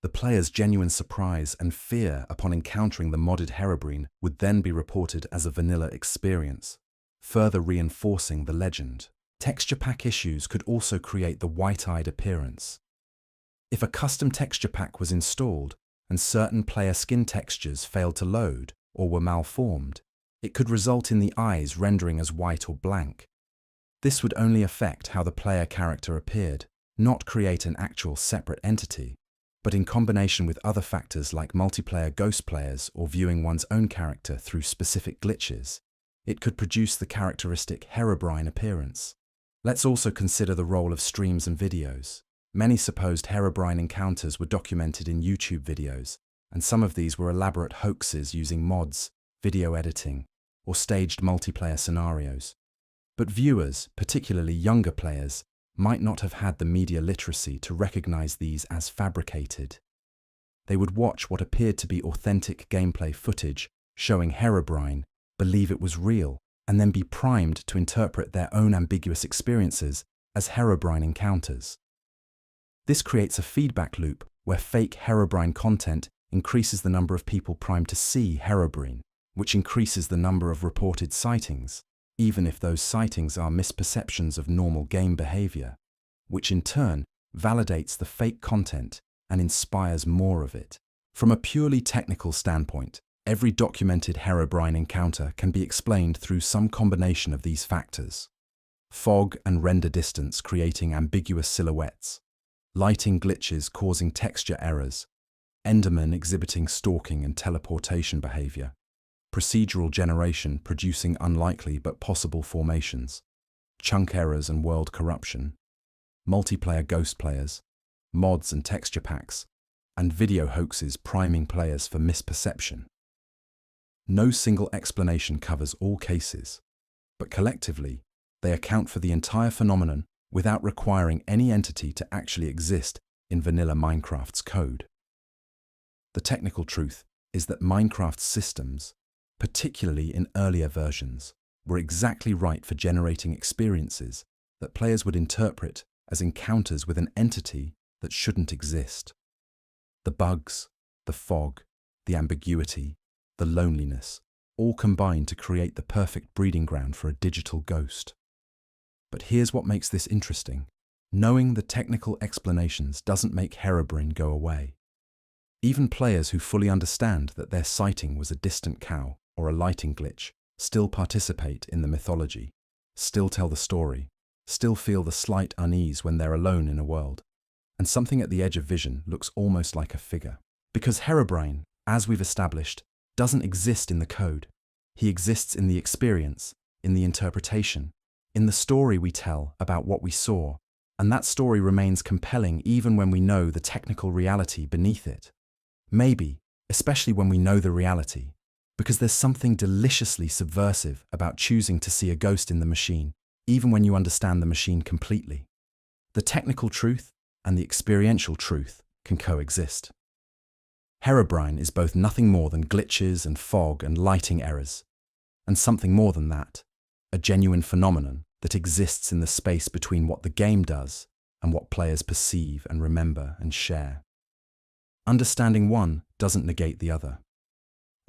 The player's genuine surprise and fear upon encountering the modded Herobrine would then be reported as a vanilla experience, further reinforcing the legend. Texture pack issues could also create the white-eyed appearance. If a custom texture pack was installed and certain player skin textures failed to load or were malformed, it could result in the eyes rendering as white or blank. This would only affect how the player character appeared, not create an actual separate entity, but in combination with other factors like multiplayer ghost players or viewing one's own character through specific glitches, it could produce the characteristic Herobrine appearance. Let's also consider the role of streams and videos. Many supposed Herobrine encounters were documented in YouTube videos, and some of these were elaborate hoaxes using mods, video editing, or staged multiplayer scenarios. But viewers, particularly younger players, might not have had the media literacy to recognize these as fabricated. They would watch what appeared to be authentic gameplay footage showing Herobrine, believe it was real, and then be primed to interpret their own ambiguous experiences as Herobrine encounters. This creates a feedback loop where fake Herobrine content increases the number of people primed to see Herobrine, which increases the number of reported sightings, even if those sightings are misperceptions of normal game behavior, which in turn validates the fake content and inspires more of it. From a purely technical standpoint, every documented Herobrine encounter can be explained through some combination of these factors. Fog and render distance creating ambiguous silhouettes, lighting glitches causing texture errors, Enderman exhibiting stalking and teleportation behavior, procedural generation producing unlikely but possible formations, chunk errors and world corruption, multiplayer ghost players, mods and texture packs, and video hoaxes priming players for misperception. No single explanation covers all cases, but collectively, they account for the entire phenomenon without requiring any entity to actually exist in vanilla Minecraft's code. The technical truth is that Minecraft's systems, particularly in earlier versions, were exactly right for generating experiences that players would interpret as encounters with an entity that shouldn't exist. The bugs, the fog, the ambiguity, the loneliness, all combine to create the perfect breeding ground for a digital ghost. But here's what makes this interesting. Knowing the technical explanations doesn't make Herobrine go away. Even players who fully understand that their sighting was a distant cow or a lighting glitch still participate in the mythology, still tell the story, still feel the slight unease when they're alone in a world. And something at the edge of vision looks almost like a figure. Because Herobrine, as we've established, doesn't exist in the code. He exists in the experience, in the interpretation, in the story we tell about what we saw, and that story remains compelling even when we know the technical reality beneath it. Maybe, especially when we know the reality, Because there's something deliciously subversive about choosing to see a ghost in the machine, even when you understand the machine completely. The technical truth and the experiential truth can coexist. Herobrine is both nothing more than glitches and fog and lighting errors, and something more than that, a genuine phenomenon that exists in the space between what the game does and what players perceive and remember and share. Understanding one doesn't negate the other.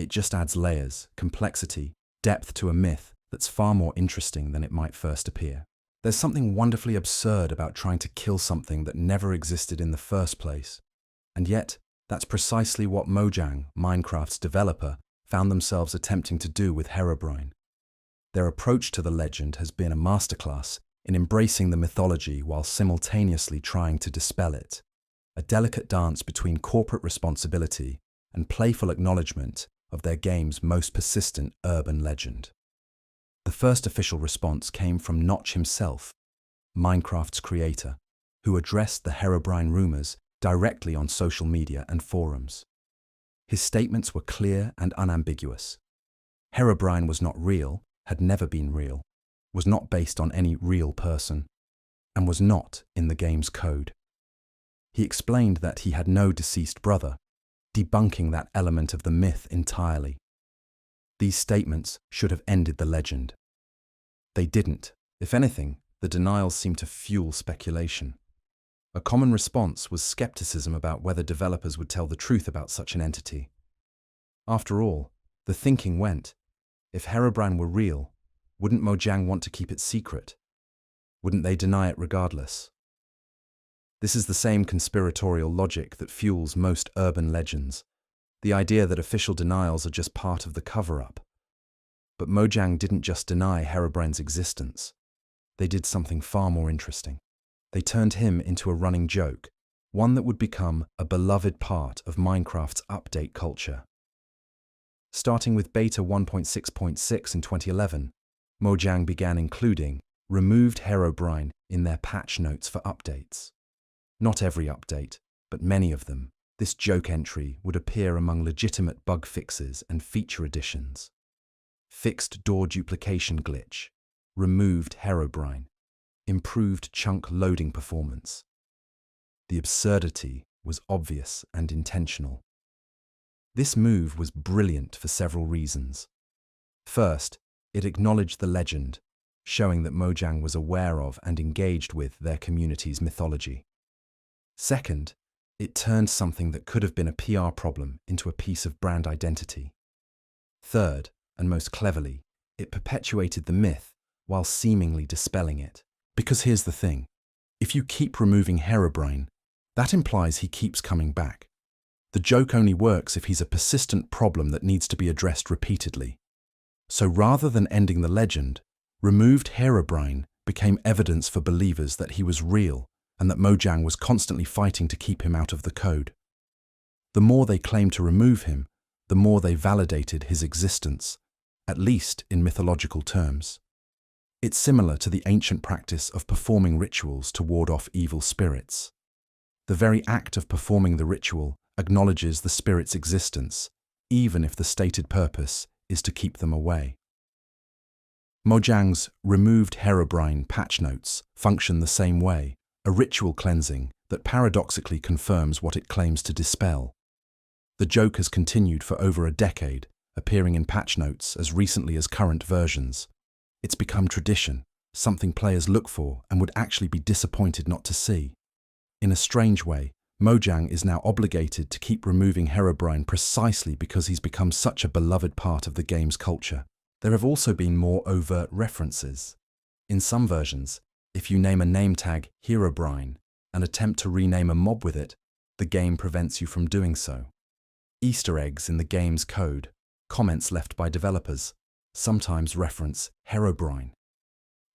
It just adds layers, complexity, depth to a myth that's far more interesting than it might first appear. There's something wonderfully absurd about trying to kill something that never existed in the first place, and yet that's precisely what Mojang, Minecraft's developer, found themselves attempting to do with Herobrine. Their approach to the legend has been a masterclass in embracing the mythology while simultaneously trying to dispel it, a delicate dance between corporate responsibility and playful acknowledgement of their game's most persistent urban legend. The first official response came from Notch himself, Minecraft's creator, who addressed the Herobrine rumors directly on social media and forums. His statements were clear and unambiguous. Herobrine was not real, had never been real, was not based on any real person, and was not in the game's code. He explained that he had no deceased brother, debunking that element of the myth entirely. These statements should have ended the legend. They didn't. If anything, the denials seemed to fuel speculation. A common response was skepticism about whether developers would tell the truth about such an entity. After all, the thinking went, if Herobrine were real, wouldn't Mojang want to keep it secret? Wouldn't they deny it regardless? This is the same conspiratorial logic that fuels most urban legends, the idea that official denials are just part of the cover-up. But Mojang didn't just deny Herobrine's existence. They did something far more interesting. They turned him into a running joke, one that would become a beloved part of Minecraft's update culture. Starting with Beta 1.6.6 in 2011, Mojang began including removed Herobrine in their patch notes for updates. Not every update, but many of them, this joke entry would appear among legitimate bug fixes and feature additions. Fixed door duplication glitch, removed Herobrine, improved chunk loading performance. The absurdity was obvious and intentional. This move was brilliant for several reasons. First, it acknowledged the legend, showing that Mojang was aware of and engaged with their community's mythology. Second, it turned something that could have been a PR problem into a piece of brand identity. Third, and most cleverly, it perpetuated the myth while seemingly dispelling it. Because here's the thing, if you keep removing Herobrine, that implies he keeps coming back. The joke only works if he's a persistent problem that needs to be addressed repeatedly. So rather than ending the legend, removed Herobrine became evidence for believers that he was real and that Mojang was constantly fighting to keep him out of the code. The more they claimed to remove him, the more they validated his existence, at least in mythological terms. It's similar to the ancient practice of performing rituals to ward off evil spirits. The very act of performing the ritual acknowledges the spirit's existence, even if the stated purpose is to keep them away. Mojang's removed Herobrine patch notes function the same way, a ritual cleansing that paradoxically confirms what it claims to dispel. The joke has continued for over a decade, appearing in patch notes as recently as current versions. It's become tradition, something players look for and would actually be disappointed not to see. In a strange way, Mojang is now obligated to keep removing Herobrine precisely because he's become such a beloved part of the game's culture. There have also been more overt references. In some versions, if you name a name tag Herobrine and attempt to rename a mob with it, the game prevents you from doing so. Easter eggs in the game's code, comments left by developers, sometimes reference Herobrine.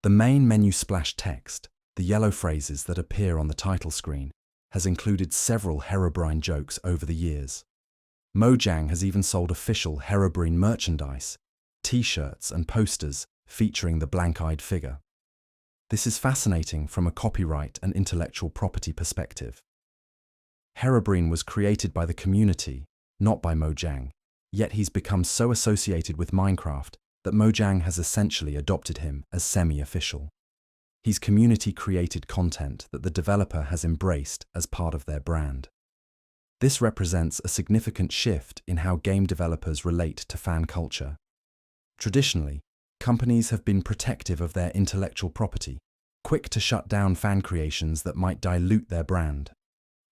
The main menu splash text, the yellow phrases that appear on the title screen, has included several Herobrine jokes over the years. Mojang has even sold official Herobrine merchandise, t-shirts and posters featuring the blank-eyed figure. This is fascinating from a copyright and intellectual property perspective. Herobrine was created by the community, not by Mojang, Yet he's become so associated with Minecraft that Mojang has essentially adopted him as semi-official. He's community-created content that the developer has embraced as part of their brand. This represents a significant shift in how game developers relate to fan culture. Traditionally, companies have been protective of their intellectual property, quick to shut down fan creations that might dilute their brand.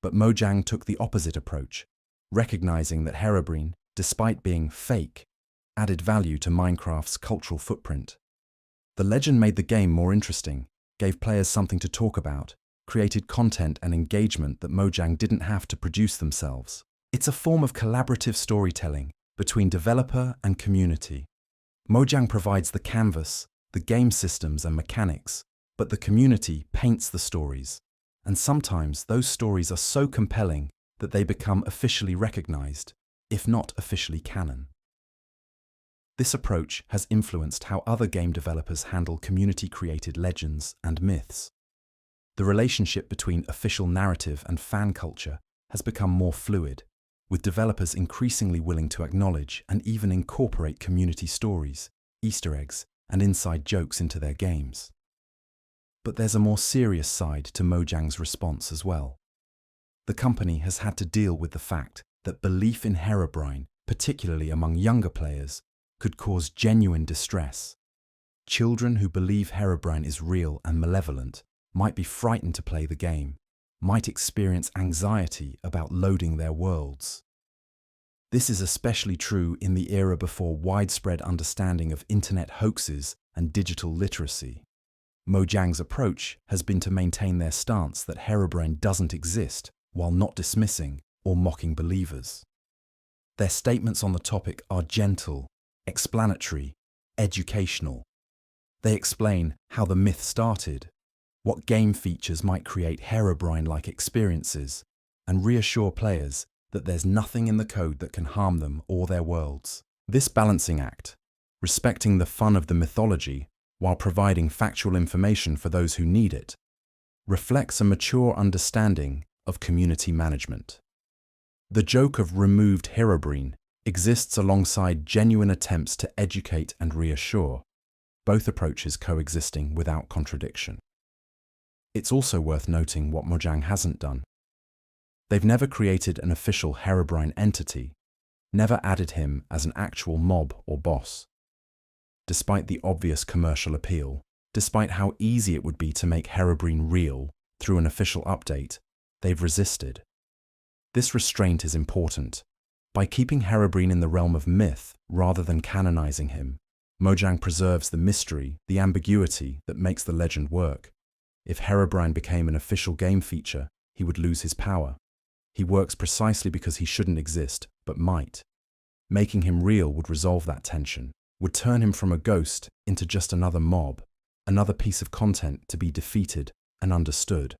But Mojang took the opposite approach, recognizing that Herobrine, despite being fake, added value to Minecraft's cultural footprint. The legend made the game more interesting, gave players something to talk about, created content and engagement that Mojang didn't have to produce themselves. It's a form of collaborative storytelling between developer and community. Mojang provides the canvas, the game systems and mechanics, but the community paints the stories. And sometimes those stories are so compelling that they become officially recognized, if not officially canon. This approach has influenced how other game developers handle community-created legends and myths. The relationship between official narrative and fan culture has become more fluid, with developers increasingly willing to acknowledge and even incorporate community stories, Easter eggs, and inside jokes into their games. But there's a more serious side to Mojang's response as well. The company has had to deal with the fact that belief in Herobrine, particularly among younger players, could cause genuine distress. Children who believe Herobrine is real and malevolent might be frightened to play the game, might experience anxiety about loading their worlds. This is especially true in the era before widespread understanding of internet hoaxes and digital literacy. Mojang's approach has been to maintain their stance that Herobrine doesn't exist while not dismissing or mocking believers. Their statements on the topic are gentle, explanatory, educational. They explain how the myth started, what game features might create Herobrine-like experiences, and reassure players that there's nothing in the code that can harm them or their worlds. This balancing act, respecting the fun of the mythology while providing factual information for those who need it, reflects a mature understanding of community management. The joke of removed Herobrine exists alongside genuine attempts to educate and reassure, both approaches coexisting without contradiction. It's also worth noting what Mojang hasn't done. They've never created an official Herobrine entity, never added him as an actual mob or boss. Despite the obvious commercial appeal, despite how easy it would be to make Herobrine real through an official update, they've resisted. This restraint is important. By keeping Herobrine in the realm of myth rather than canonizing him, Mojang preserves the mystery, the ambiguity that makes the legend work. If Herobrine became an official game feature, he would lose his power. He works precisely because he shouldn't exist, but might. Making him real would resolve that tension, would turn him from a ghost into just another mob, another piece of content to be defeated and understood.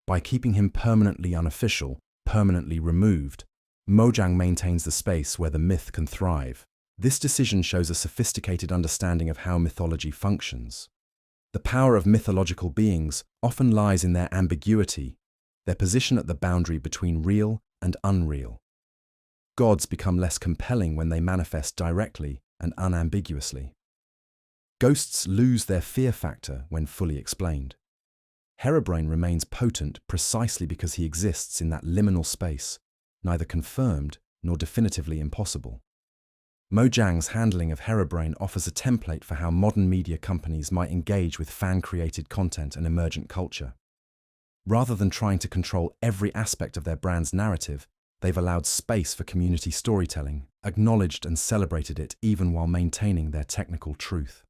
By keeping him permanently unofficial, permanently removed, Mojang maintains the space where the myth can thrive. This decision shows a sophisticated understanding of how mythology functions. The power of mythological beings often lies in their ambiguity, their position at the boundary between real and unreal. Gods become less compelling when they manifest directly and unambiguously. Ghosts lose their fear factor when fully explained. Herobrine remains potent precisely because he exists in that liminal space, neither confirmed nor definitively impossible. Mojang's handling of Herobrine offers a template for how modern media companies might engage with fan-created content and emergent culture. Rather than trying to control every aspect of their brand's narrative, they've allowed space for community storytelling, acknowledged and celebrated it even while maintaining their technical truth.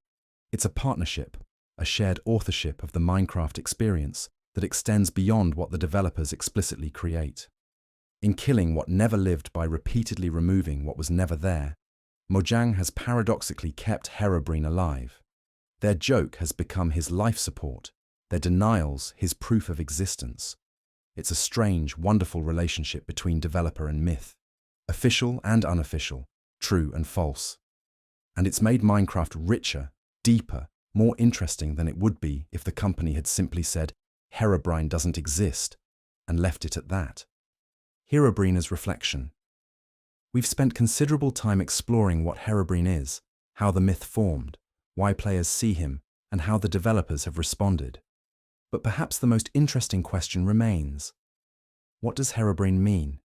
It's a partnership, a shared authorship of the Minecraft experience that extends beyond what the developers explicitly create. In killing what never lived by repeatedly removing what was never there, Mojang has paradoxically kept Herobrine alive. Their joke has become his life support, their denials his proof of existence. It's a strange, wonderful relationship between developer and myth, official and unofficial, true and false. And it's made Minecraft richer, deeper, more interesting than it would be if the company had simply said, Herobrine doesn't exist, and left it at that. Herobrine as reflection. We've spent considerable time exploring what Herobrine is, how the myth formed, why players see him, and how the developers have responded. But perhaps the most interesting question remains. What does Herobrine mean?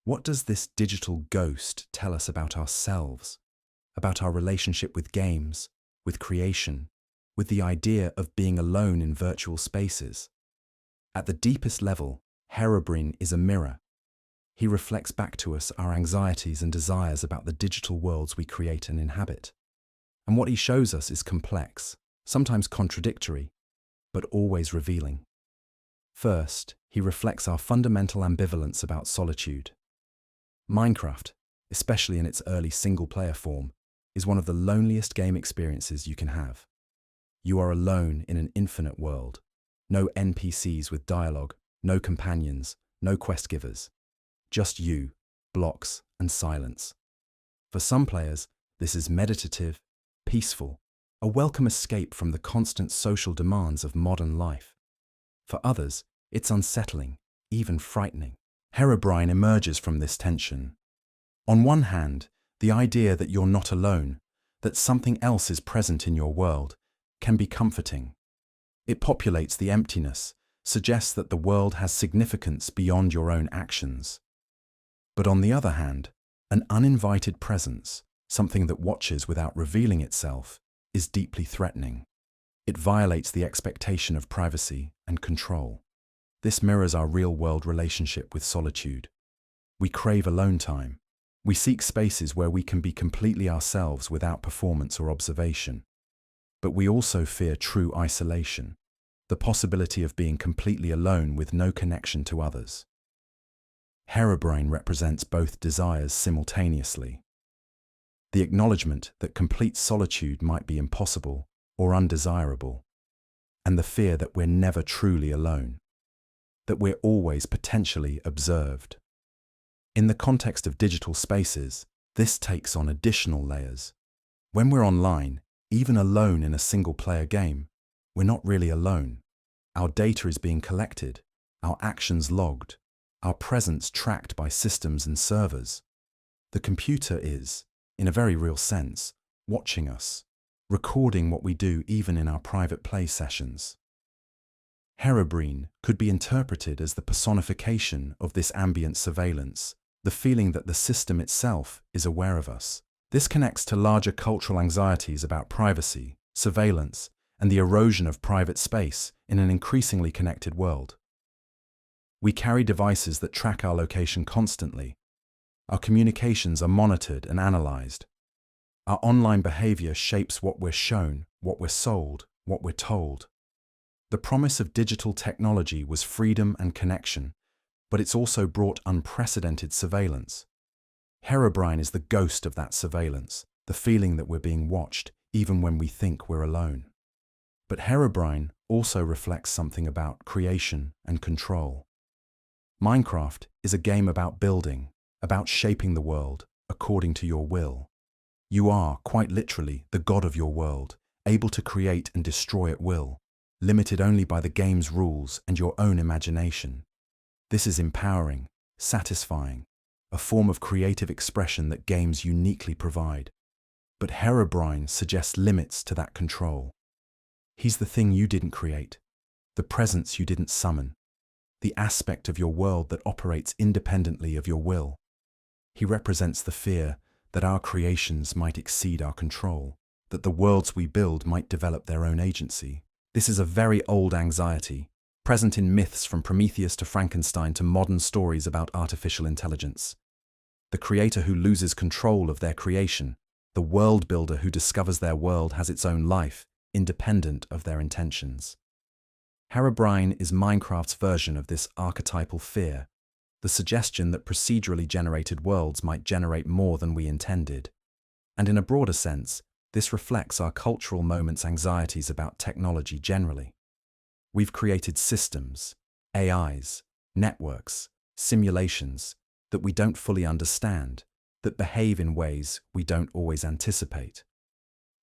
What does this digital ghost tell us about ourselves, about our relationship with games, with creation, with the idea of being alone in virtual spaces? At the deepest level, Herobrine is a mirror. He reflects back to us our anxieties and desires about the digital worlds we create and inhabit. And what he shows us is complex, sometimes contradictory, but always revealing. First, he reflects our fundamental ambivalence about solitude. Minecraft, especially in its early single-player form, is one of the loneliest game experiences you can have. You are alone in an infinite world. No NPCs with dialogue, no companions, no quest givers. Just you, blocks, and silence. For some players, this is meditative, peaceful, a welcome escape from the constant social demands of modern life. For others, it's unsettling, even frightening. Herobrine emerges from this tension. On one hand, the idea that you're not alone, that something else is present in your world, can be comforting. It populates the emptiness, suggests that the world has significance beyond your own actions. But on the other hand, an uninvited presence, something that watches without revealing itself, is deeply threatening. It violates the expectation of privacy and control. This mirrors our real-world relationship with solitude. We crave alone time. We seek spaces where we can be completely ourselves without performance or observation. But we also fear true isolation, the possibility of being completely alone with no connection to others. Herobrine represents both desires simultaneously. The acknowledgement that complete solitude might be impossible or undesirable, and the fear that we're never truly alone, that we're always potentially observed. In the context of digital spaces, this takes on additional layers. When we're online, even alone in a single-player game, we're not really alone. Our data is being collected, our actions logged, our presence tracked by systems and servers. The computer is, in a very real sense, watching us, recording what we do even in our private play sessions. Herobrine could be interpreted as the personification of this ambient surveillance, the feeling that the system itself is aware of us. This connects to larger cultural anxieties about privacy, surveillance, and the erosion of private space in an increasingly connected world. We carry devices that track our location constantly. Our communications are monitored and analyzed. Our online behavior shapes what we're shown, what we're sold, what we're told. The promise of digital technology was freedom and connection, but it's also brought unprecedented surveillance. Herobrine is the ghost of that surveillance, the feeling that we're being watched, even when we think we're alone. But Herobrine also reflects something about creation and control. Minecraft is a game about building, about shaping the world according to your will. You are, quite literally, the god of your world, able to create and destroy at will, limited only by the game's rules and your own imagination. This is empowering, satisfying, a form of creative expression that games uniquely provide. But Herobrine suggests limits to that control. He's the thing you didn't create, the presence you didn't summon, the aspect of your world that operates independently of your will. He represents the fear that our creations might exceed our control, that the worlds we build might develop their own agency. This is a very old anxiety, present in myths from Prometheus to Frankenstein to modern stories about artificial intelligence. The creator who loses control of their creation, the world builder who discovers their world has its own life, independent of their intentions. Herobrine is Minecraft's version of this archetypal fear, the suggestion that procedurally generated worlds might generate more than we intended. And in a broader sense, this reflects our cultural moment's anxieties about technology generally. We've created systems, AIs, networks, simulations that we don't fully understand, that behave in ways we don't always anticipate.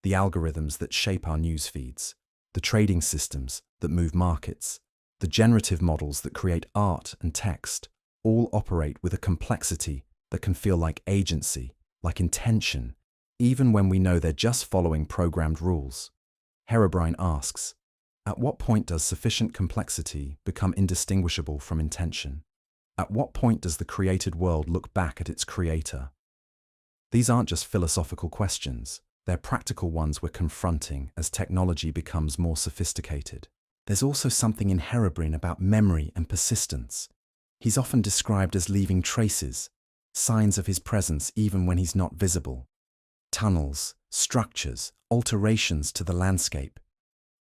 The algorithms that shape our news feeds, the trading systems that move markets, the generative models that create art and text, all operate with a complexity that can feel like agency, like intention, even when we know they're just following programmed rules. Herobrine asks, at what point does sufficient complexity become indistinguishable from intention? At what point does the created world look back at its creator? These aren't just philosophical questions, they're practical ones we're confronting as technology becomes more sophisticated. There's also something in Herobrine about memory and persistence. He's often described as leaving traces, signs of his presence even when he's not visible. Tunnels, structures, alterations to the landscape.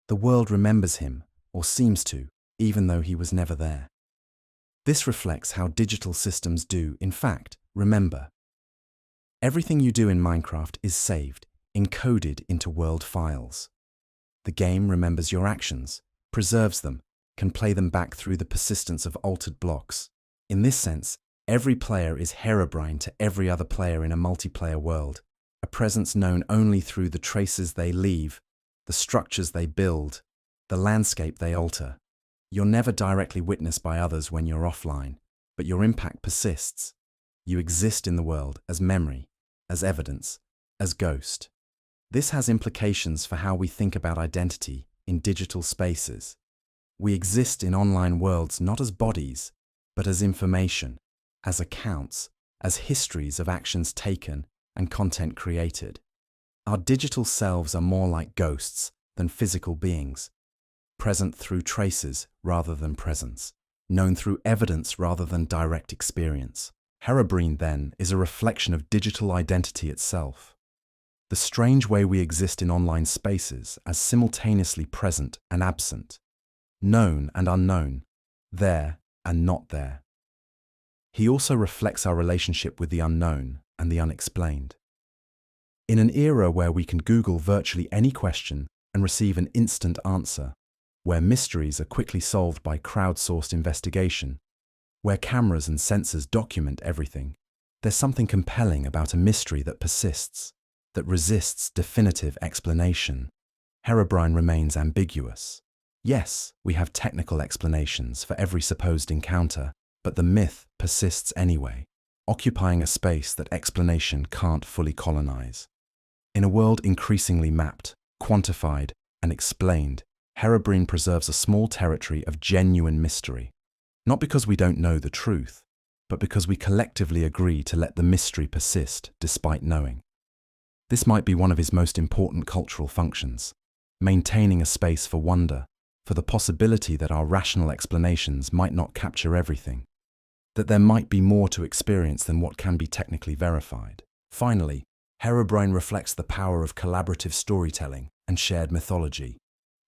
The world remembers him, or seems to, even though he was never there. This reflects how digital systems do, in fact, remember. Everything you do in Minecraft is saved, encoded into world files. The game remembers your actions, preserves them, can play them back through the persistence of altered blocks. In this sense, every player is Herobrine to every other player in a multiplayer world, a presence known only through the traces they leave, the structures they build, the landscape they alter. You're never directly witnessed by others when you're offline, but your impact persists. You exist in the world as memory, as evidence, as ghost. This has implications for how we think about identity in digital spaces. We exist in online worlds not as bodies, but as information, as accounts, as histories of actions taken and content created. Our digital selves are more like ghosts than physical beings, present through traces rather than presence, known through evidence rather than direct experience. Herobrine, then, is a reflection of digital identity itself. The strange way we exist in online spaces as simultaneously present and absent, known and unknown, there and not there. He also reflects our relationship with the unknown and the unexplained. In an era where we can Google virtually any question and receive an instant answer, where mysteries are quickly solved by crowdsourced investigation, where cameras and sensors document everything, there's something compelling about a mystery that persists, that resists definitive explanation. Herobrine remains ambiguous. Yes, we have technical explanations for every supposed encounter, but the myth persists anyway, occupying a space that explanation can't fully colonize. In a world increasingly mapped, quantified, and explained, Herobrine preserves a small territory of genuine mystery. Not because we don't know the truth, but because we collectively agree to let the mystery persist despite knowing. This might be one of his most important cultural functions, maintaining a space for wonder, for the possibility that our rational explanations might not capture everything, that there might be more to experience than what can be technically verified. Finally, Herobrine reflects the power of collaborative storytelling and shared mythology.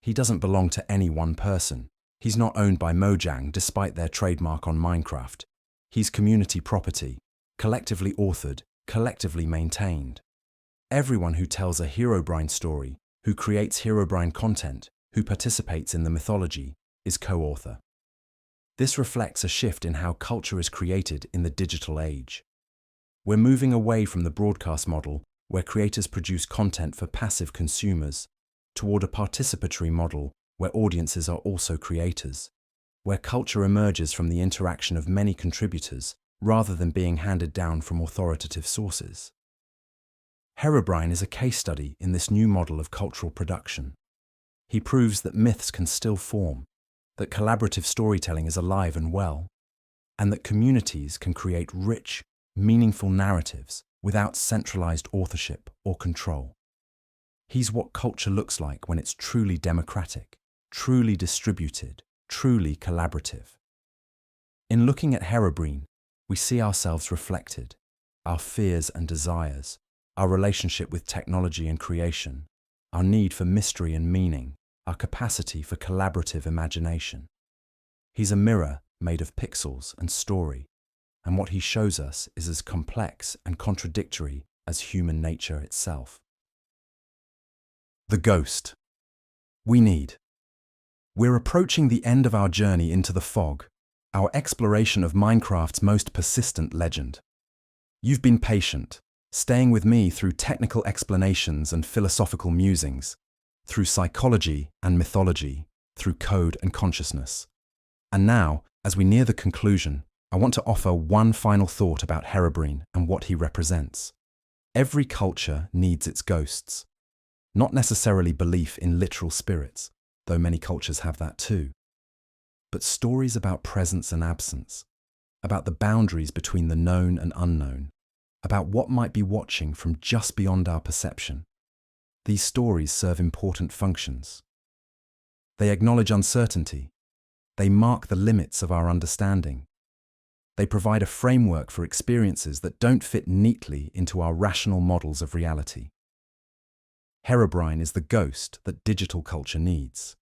He doesn't belong to any one person. He's not owned by Mojang despite their trademark on Minecraft. He's community property, collectively authored, collectively maintained. Everyone who tells a Herobrine story, who creates Herobrine content, who participates in the mythology, is co-author. This reflects a shift in how culture is created in the digital age. We're moving away from the broadcast model, where creators produce content for passive consumers, toward a participatory model where audiences are also creators, where culture emerges from the interaction of many contributors rather than being handed down from authoritative sources. Herobrine is a case study in this new model of cultural production. He proves that myths can still form, that collaborative storytelling is alive and well, and that communities can create rich, meaningful narratives without centralized authorship or control. He's what culture looks like when it's truly democratic, truly distributed, truly collaborative. In looking at Herobrine, we see ourselves reflected, our fears and desires, our relationship with technology and creation, our need for mystery and meaning, our capacity for collaborative imagination. He's a mirror made of pixels and story, and what he shows us is as complex and contradictory as human nature itself. The ghost. We're approaching the end of our journey into the fog, our exploration of Minecraft's most persistent legend. You've been patient, staying with me through technical explanations and philosophical musings, through psychology and mythology, through code and consciousness. And now, as we near the conclusion, I want to offer one final thought about Herobrine and what he represents. Every culture needs its ghosts. Not necessarily belief in literal spirits, though many cultures have that too, but stories about presence and absence, about the boundaries between the known and unknown, about what might be watching from just beyond our perception. These stories serve important functions. They acknowledge uncertainty. They mark the limits of our understanding. They provide a framework for experiences that don't fit neatly into our rational models of reality. Herobrine is the ghost that digital culture needs.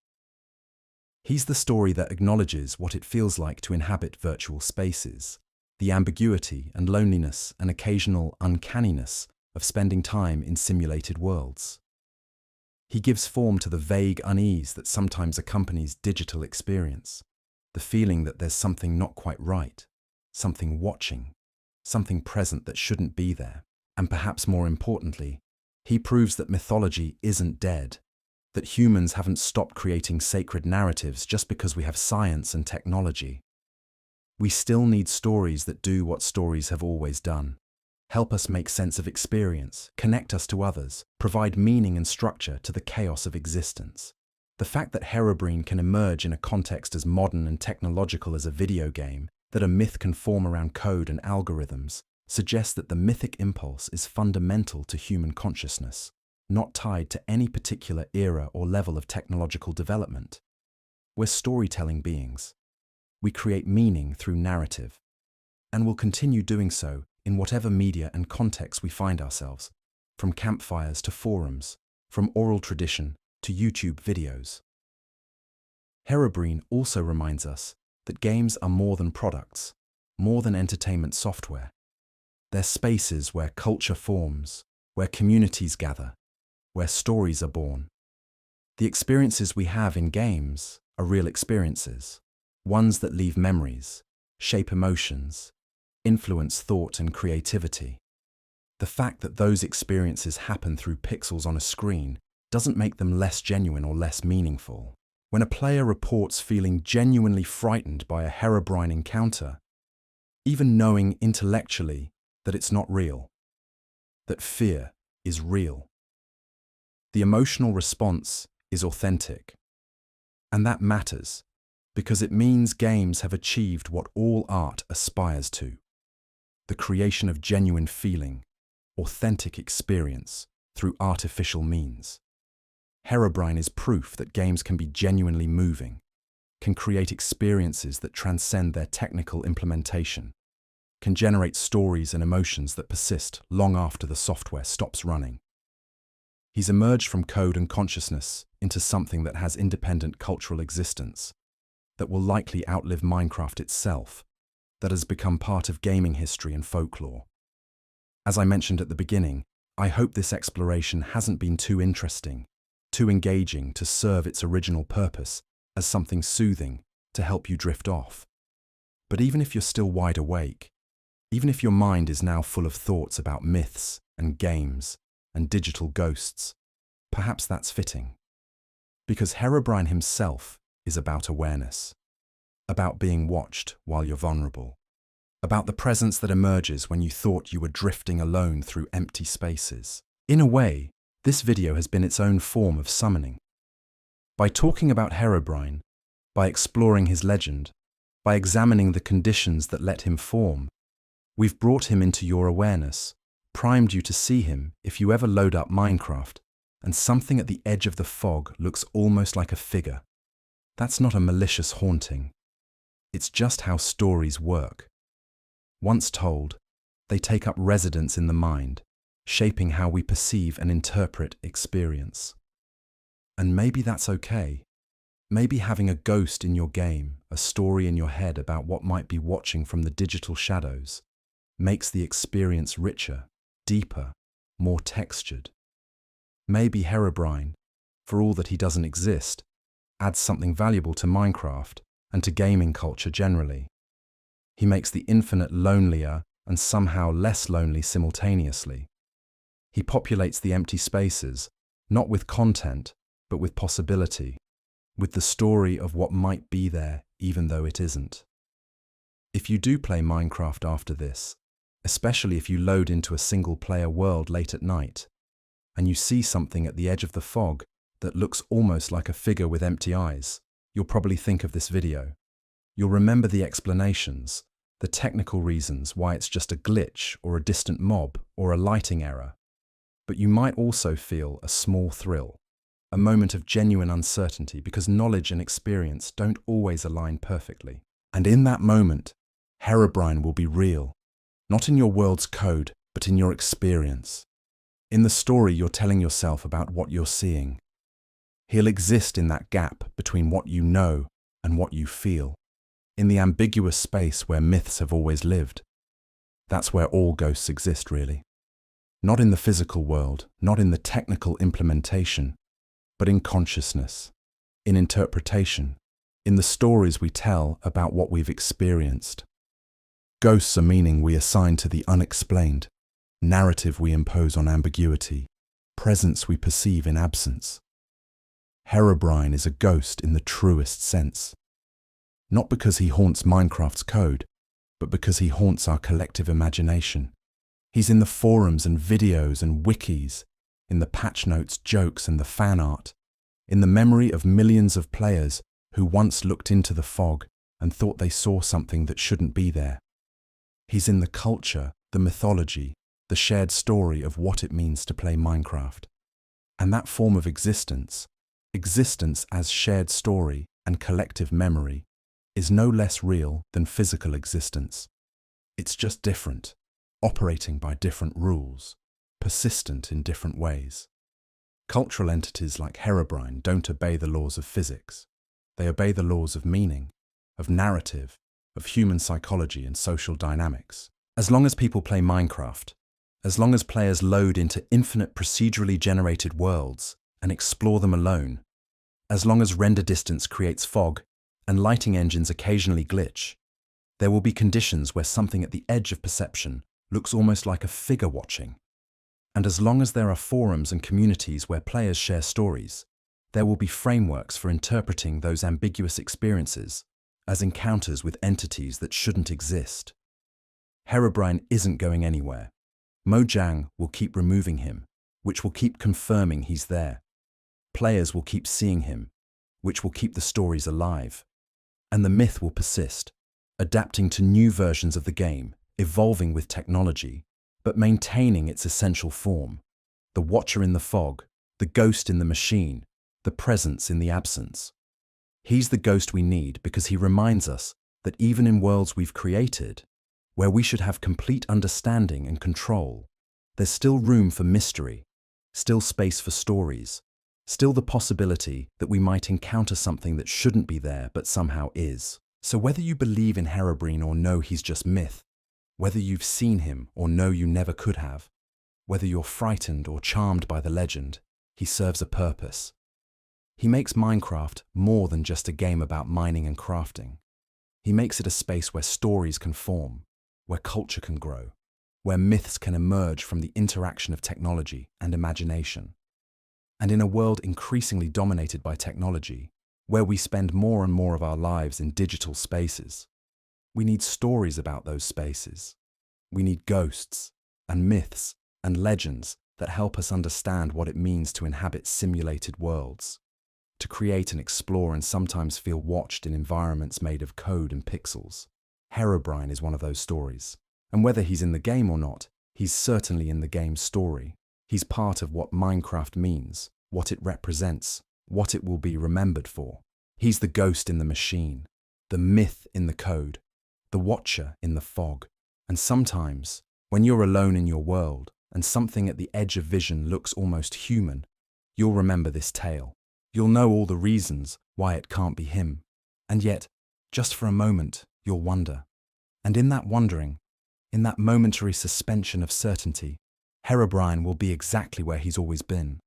He's the story that acknowledges what it feels like to inhabit virtual spaces, the ambiguity and loneliness and occasional uncanniness of spending time in simulated worlds. He gives form to the vague unease that sometimes accompanies digital experience, the feeling that there's something not quite right, something watching, something present that shouldn't be there. And perhaps more importantly, he proves that mythology isn't dead, that humans haven't stopped creating sacred narratives just because we have science and technology. We still need stories that do what stories have always done. Help us make sense of experience, connect us to others, provide meaning and structure to the chaos of existence. The fact that Herobrine can emerge in a context as modern and technological as a video game, that a myth can form around code and algorithms, suggests that the mythic impulse is fundamental to human consciousness, not tied to any particular era or level of technological development. We're storytelling beings. We create meaning through narrative, and will continue doing so in whatever media and context we find ourselves, from campfires to forums, from oral tradition to YouTube videos. Herobrine also reminds us that games are more than products, more than entertainment software. They're spaces where culture forms, where communities gather, where stories are born. The experiences we have in games are real experiences, ones that leave memories, shape emotions, influence thought and creativity. The fact that those experiences happen through pixels on a screen doesn't make them less genuine or less meaningful. When a player reports feeling genuinely frightened by a Herobrine encounter, even knowing intellectually that it's not real, that fear is real, the emotional response is authentic. And that matters, because it means games have achieved what all art aspires to: the creation of genuine feeling, authentic experience through artificial means. Herobrine is proof that games can be genuinely moving, can create experiences that transcend their technical implementation, can generate stories and emotions that persist long after the software stops running. He's emerged from code and consciousness into something that has independent cultural existence, that will likely outlive Minecraft itself, that has become part of gaming history and folklore. As I mentioned at the beginning, I hope this exploration hasn't been too interesting, too engaging to serve its original purpose as something soothing to help you drift off. But even if you're still wide awake, even if your mind is now full of thoughts about myths and games and digital ghosts, perhaps that's fitting. Because Herobrine himself is about awareness, about being watched while you're vulnerable, about the presence that emerges when you thought you were drifting alone through empty spaces. In a way, this video has been its own form of summoning. By talking about Herobrine, by exploring his legend, by examining the conditions that let him form, we've brought him into your awareness, primed you to see him if you ever load up Minecraft and something at the edge of the fog looks almost like a figure. That's not a malicious haunting. It's just how stories work. Once told, they take up residence in the mind, shaping how we perceive and interpret experience. And maybe that's okay. Maybe having a ghost in your game, a story in your head about what might be watching from the digital shadows, makes the experience richer, deeper, more textured. Maybe Herobrine, for all that he doesn't exist, adds something valuable to Minecraft and to gaming culture generally. He makes the infinite lonelier and somehow less lonely simultaneously. He populates the empty spaces, not with content, but with possibility, with the story of what might be there even though it isn't. If you do play Minecraft after this, especially if you load into a single-player world late at night, and you see something at the edge of the fog that looks almost like a figure with empty eyes, you'll probably think of this video. You'll remember the explanations, the technical reasons why it's just a glitch or a distant mob or a lighting error. But you might also feel a small thrill, a moment of genuine uncertainty because knowledge and experience don't always align perfectly. And in that moment, Herobrine will be real, not in your world's code, but in your experience. In the story you're telling yourself about what you're seeing. He'll exist in that gap between what you know and what you feel, in the ambiguous space where myths have always lived. That's where all ghosts exist, really. Not in the physical world, not in the technical implementation, but in consciousness, in interpretation, in the stories we tell about what we've experienced. Ghosts are meaning we assign to the unexplained, narrative we impose on ambiguity, presence we perceive in absence. Herobrine is a ghost in the truest sense. Not because he haunts Minecraft's code, but because he haunts our collective imagination. He's in the forums and videos and wikis, in the patch notes, jokes and the fan art, in the memory of millions of players who once looked into the fog and thought they saw something that shouldn't be there. He's in the culture, the mythology, the shared story of what it means to play Minecraft. And that form of existence as shared story and collective memory, is no less real than physical existence. It's just different, operating by different rules, persistent in different ways. Cultural entities like Herobrine don't obey the laws of physics. They obey the laws of meaning, of narrative, of human psychology and social dynamics. As long as people play Minecraft, as long as players load into infinite procedurally generated worlds and explore them alone, as long as render distance creates fog and lighting engines occasionally glitch, there will be conditions where something at the edge of perception looks almost like a figure watching. And as long as there are forums and communities where players share stories, there will be frameworks for interpreting those ambiguous experiences as encounters with entities that shouldn't exist. Herobrine isn't going anywhere. Mojang will keep removing him, which will keep confirming he's there. Players will keep seeing him, which will keep the stories alive. And the myth will persist, adapting to new versions of the game, evolving with technology, but maintaining its essential form. The watcher in the fog, the ghost in the machine, the presence in the absence. He's the ghost we need because he reminds us that even in worlds we've created, where we should have complete understanding and control, there's still room for mystery, still space for stories, still the possibility that we might encounter something that shouldn't be there but somehow is. So whether you believe in Herobrine or know he's just myth, whether you've seen him or know you never could have, whether you're frightened or charmed by the legend, he serves a purpose. He makes Minecraft more than just a game about mining and crafting. He makes it a space where stories can form, where culture can grow, where myths can emerge from the interaction of technology and imagination. And in a world increasingly dominated by technology, where we spend more and more of our lives in digital spaces, we need stories about those spaces. We need ghosts and myths and legends that help us understand what it means to inhabit simulated worlds, to create and explore and sometimes feel watched in environments made of code and pixels. Herobrine is one of those stories. And whether he's in the game or not, he's certainly in the game's story. He's part of what Minecraft means, what it represents, what it will be remembered for. He's the ghost in the machine, the myth in the code, the watcher in the fog. And sometimes, when you're alone in your world and something at the edge of vision looks almost human, you'll remember this tale. You'll know all the reasons why it can't be him. And yet, just for a moment, you'll wonder. And in that wondering, in that momentary suspension of certainty, Herobrine will be exactly where he's always been.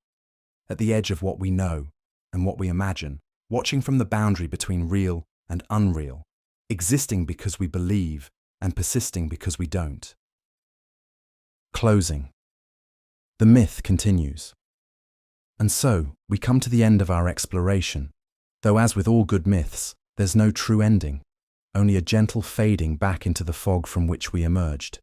At the edge of what we know and what we imagine, watching from the boundary between real and unreal, existing because we believe and persisting because we don't. Closing. The myth continues. And so, we come to the end of our exploration, though as with all good myths, there's no true ending. only a gentle fading back into the fog from which we emerged.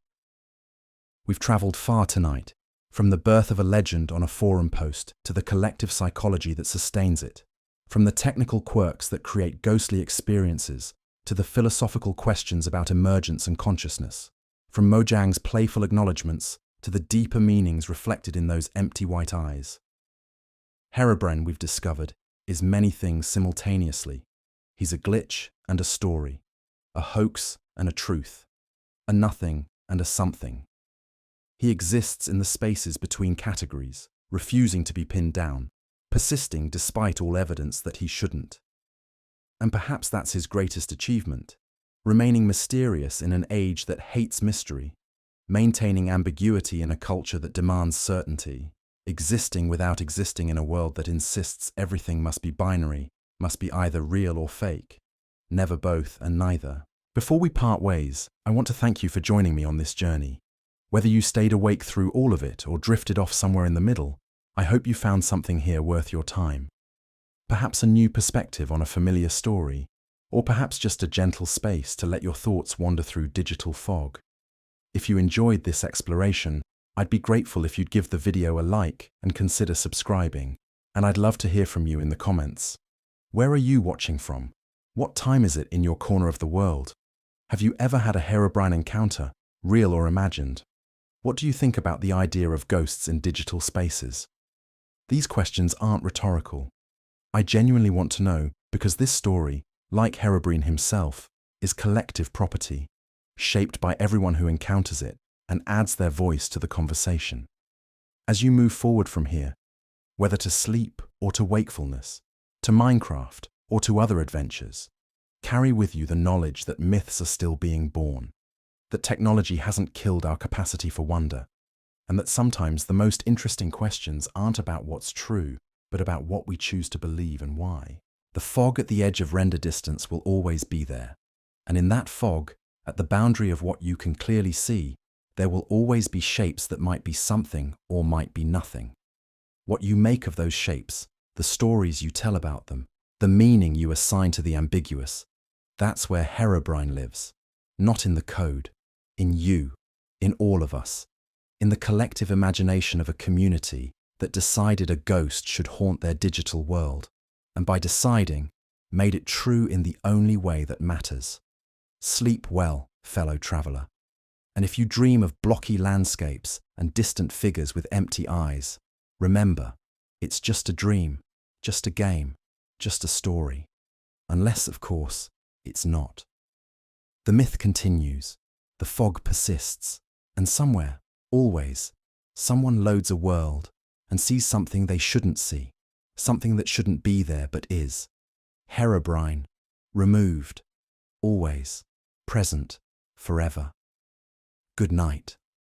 We've travelled far tonight, from the birth of a legend on a forum post to the collective psychology that sustains it, from the technical quirks that create ghostly experiences to the philosophical questions about emergence and consciousness, from Mojang's playful acknowledgements to the deeper meanings reflected in those empty white eyes. Herobrine, we've discovered, is many things simultaneously. He's a glitch and a story, a hoax and a truth, a nothing and a something. He exists in the spaces between categories, refusing to be pinned down, persisting despite all evidence that he shouldn't. And perhaps that's his greatest achievement, remaining mysterious in an age that hates mystery, maintaining ambiguity in a culture that demands certainty, existing without existing in a world that insists everything must be binary, must be either real or fake, never both and neither. Before we part ways, I want to thank you for joining me on this journey. Whether you stayed awake through all of it or drifted off somewhere in the middle, I hope you found something here worth your time. Perhaps a new perspective on a familiar story, or perhaps just a gentle space to let your thoughts wander through digital fog. If you enjoyed this exploration, I'd be grateful if you'd give the video a like and consider subscribing, and I'd love to hear from you in the comments. Where are you watching from? What time is it in your corner of the world? Have you ever had a Herobrine encounter, real or imagined? What do you think about the idea of ghosts in digital spaces? These questions aren't rhetorical. I genuinely want to know because this story, like Herobrine himself, is collective property, shaped by everyone who encounters it and adds their voice to the conversation. As you move forward from here, whether to sleep or to wakefulness, to Minecraft or to other adventures, carry with you the knowledge that myths are still being born, that technology hasn't killed our capacity for wonder, and that sometimes the most interesting questions aren't about what's true, but about what we choose to believe and why. The fog at the edge of render distance will always be there, and in that fog, at the boundary of what you can clearly see, there will always be shapes that might be something or might be nothing. What you make of those shapes, the stories you tell about them, the meaning you assign to the ambiguous, that's where Herobrine lives, not in the code, in you, in all of us, in the collective imagination of a community that decided a ghost should haunt their digital world, and by deciding, made it true in the only way that matters. Sleep well, fellow traveller. And if you dream of blocky landscapes and distant figures with empty eyes, remember, it's just a dream, just a game, just a story. Unless, of course, it's not. The myth continues, the fog persists, and somewhere, always, someone loads a world and sees something they shouldn't see, something that shouldn't be there but is. Herobrine, removed, always, present, forever. Good night.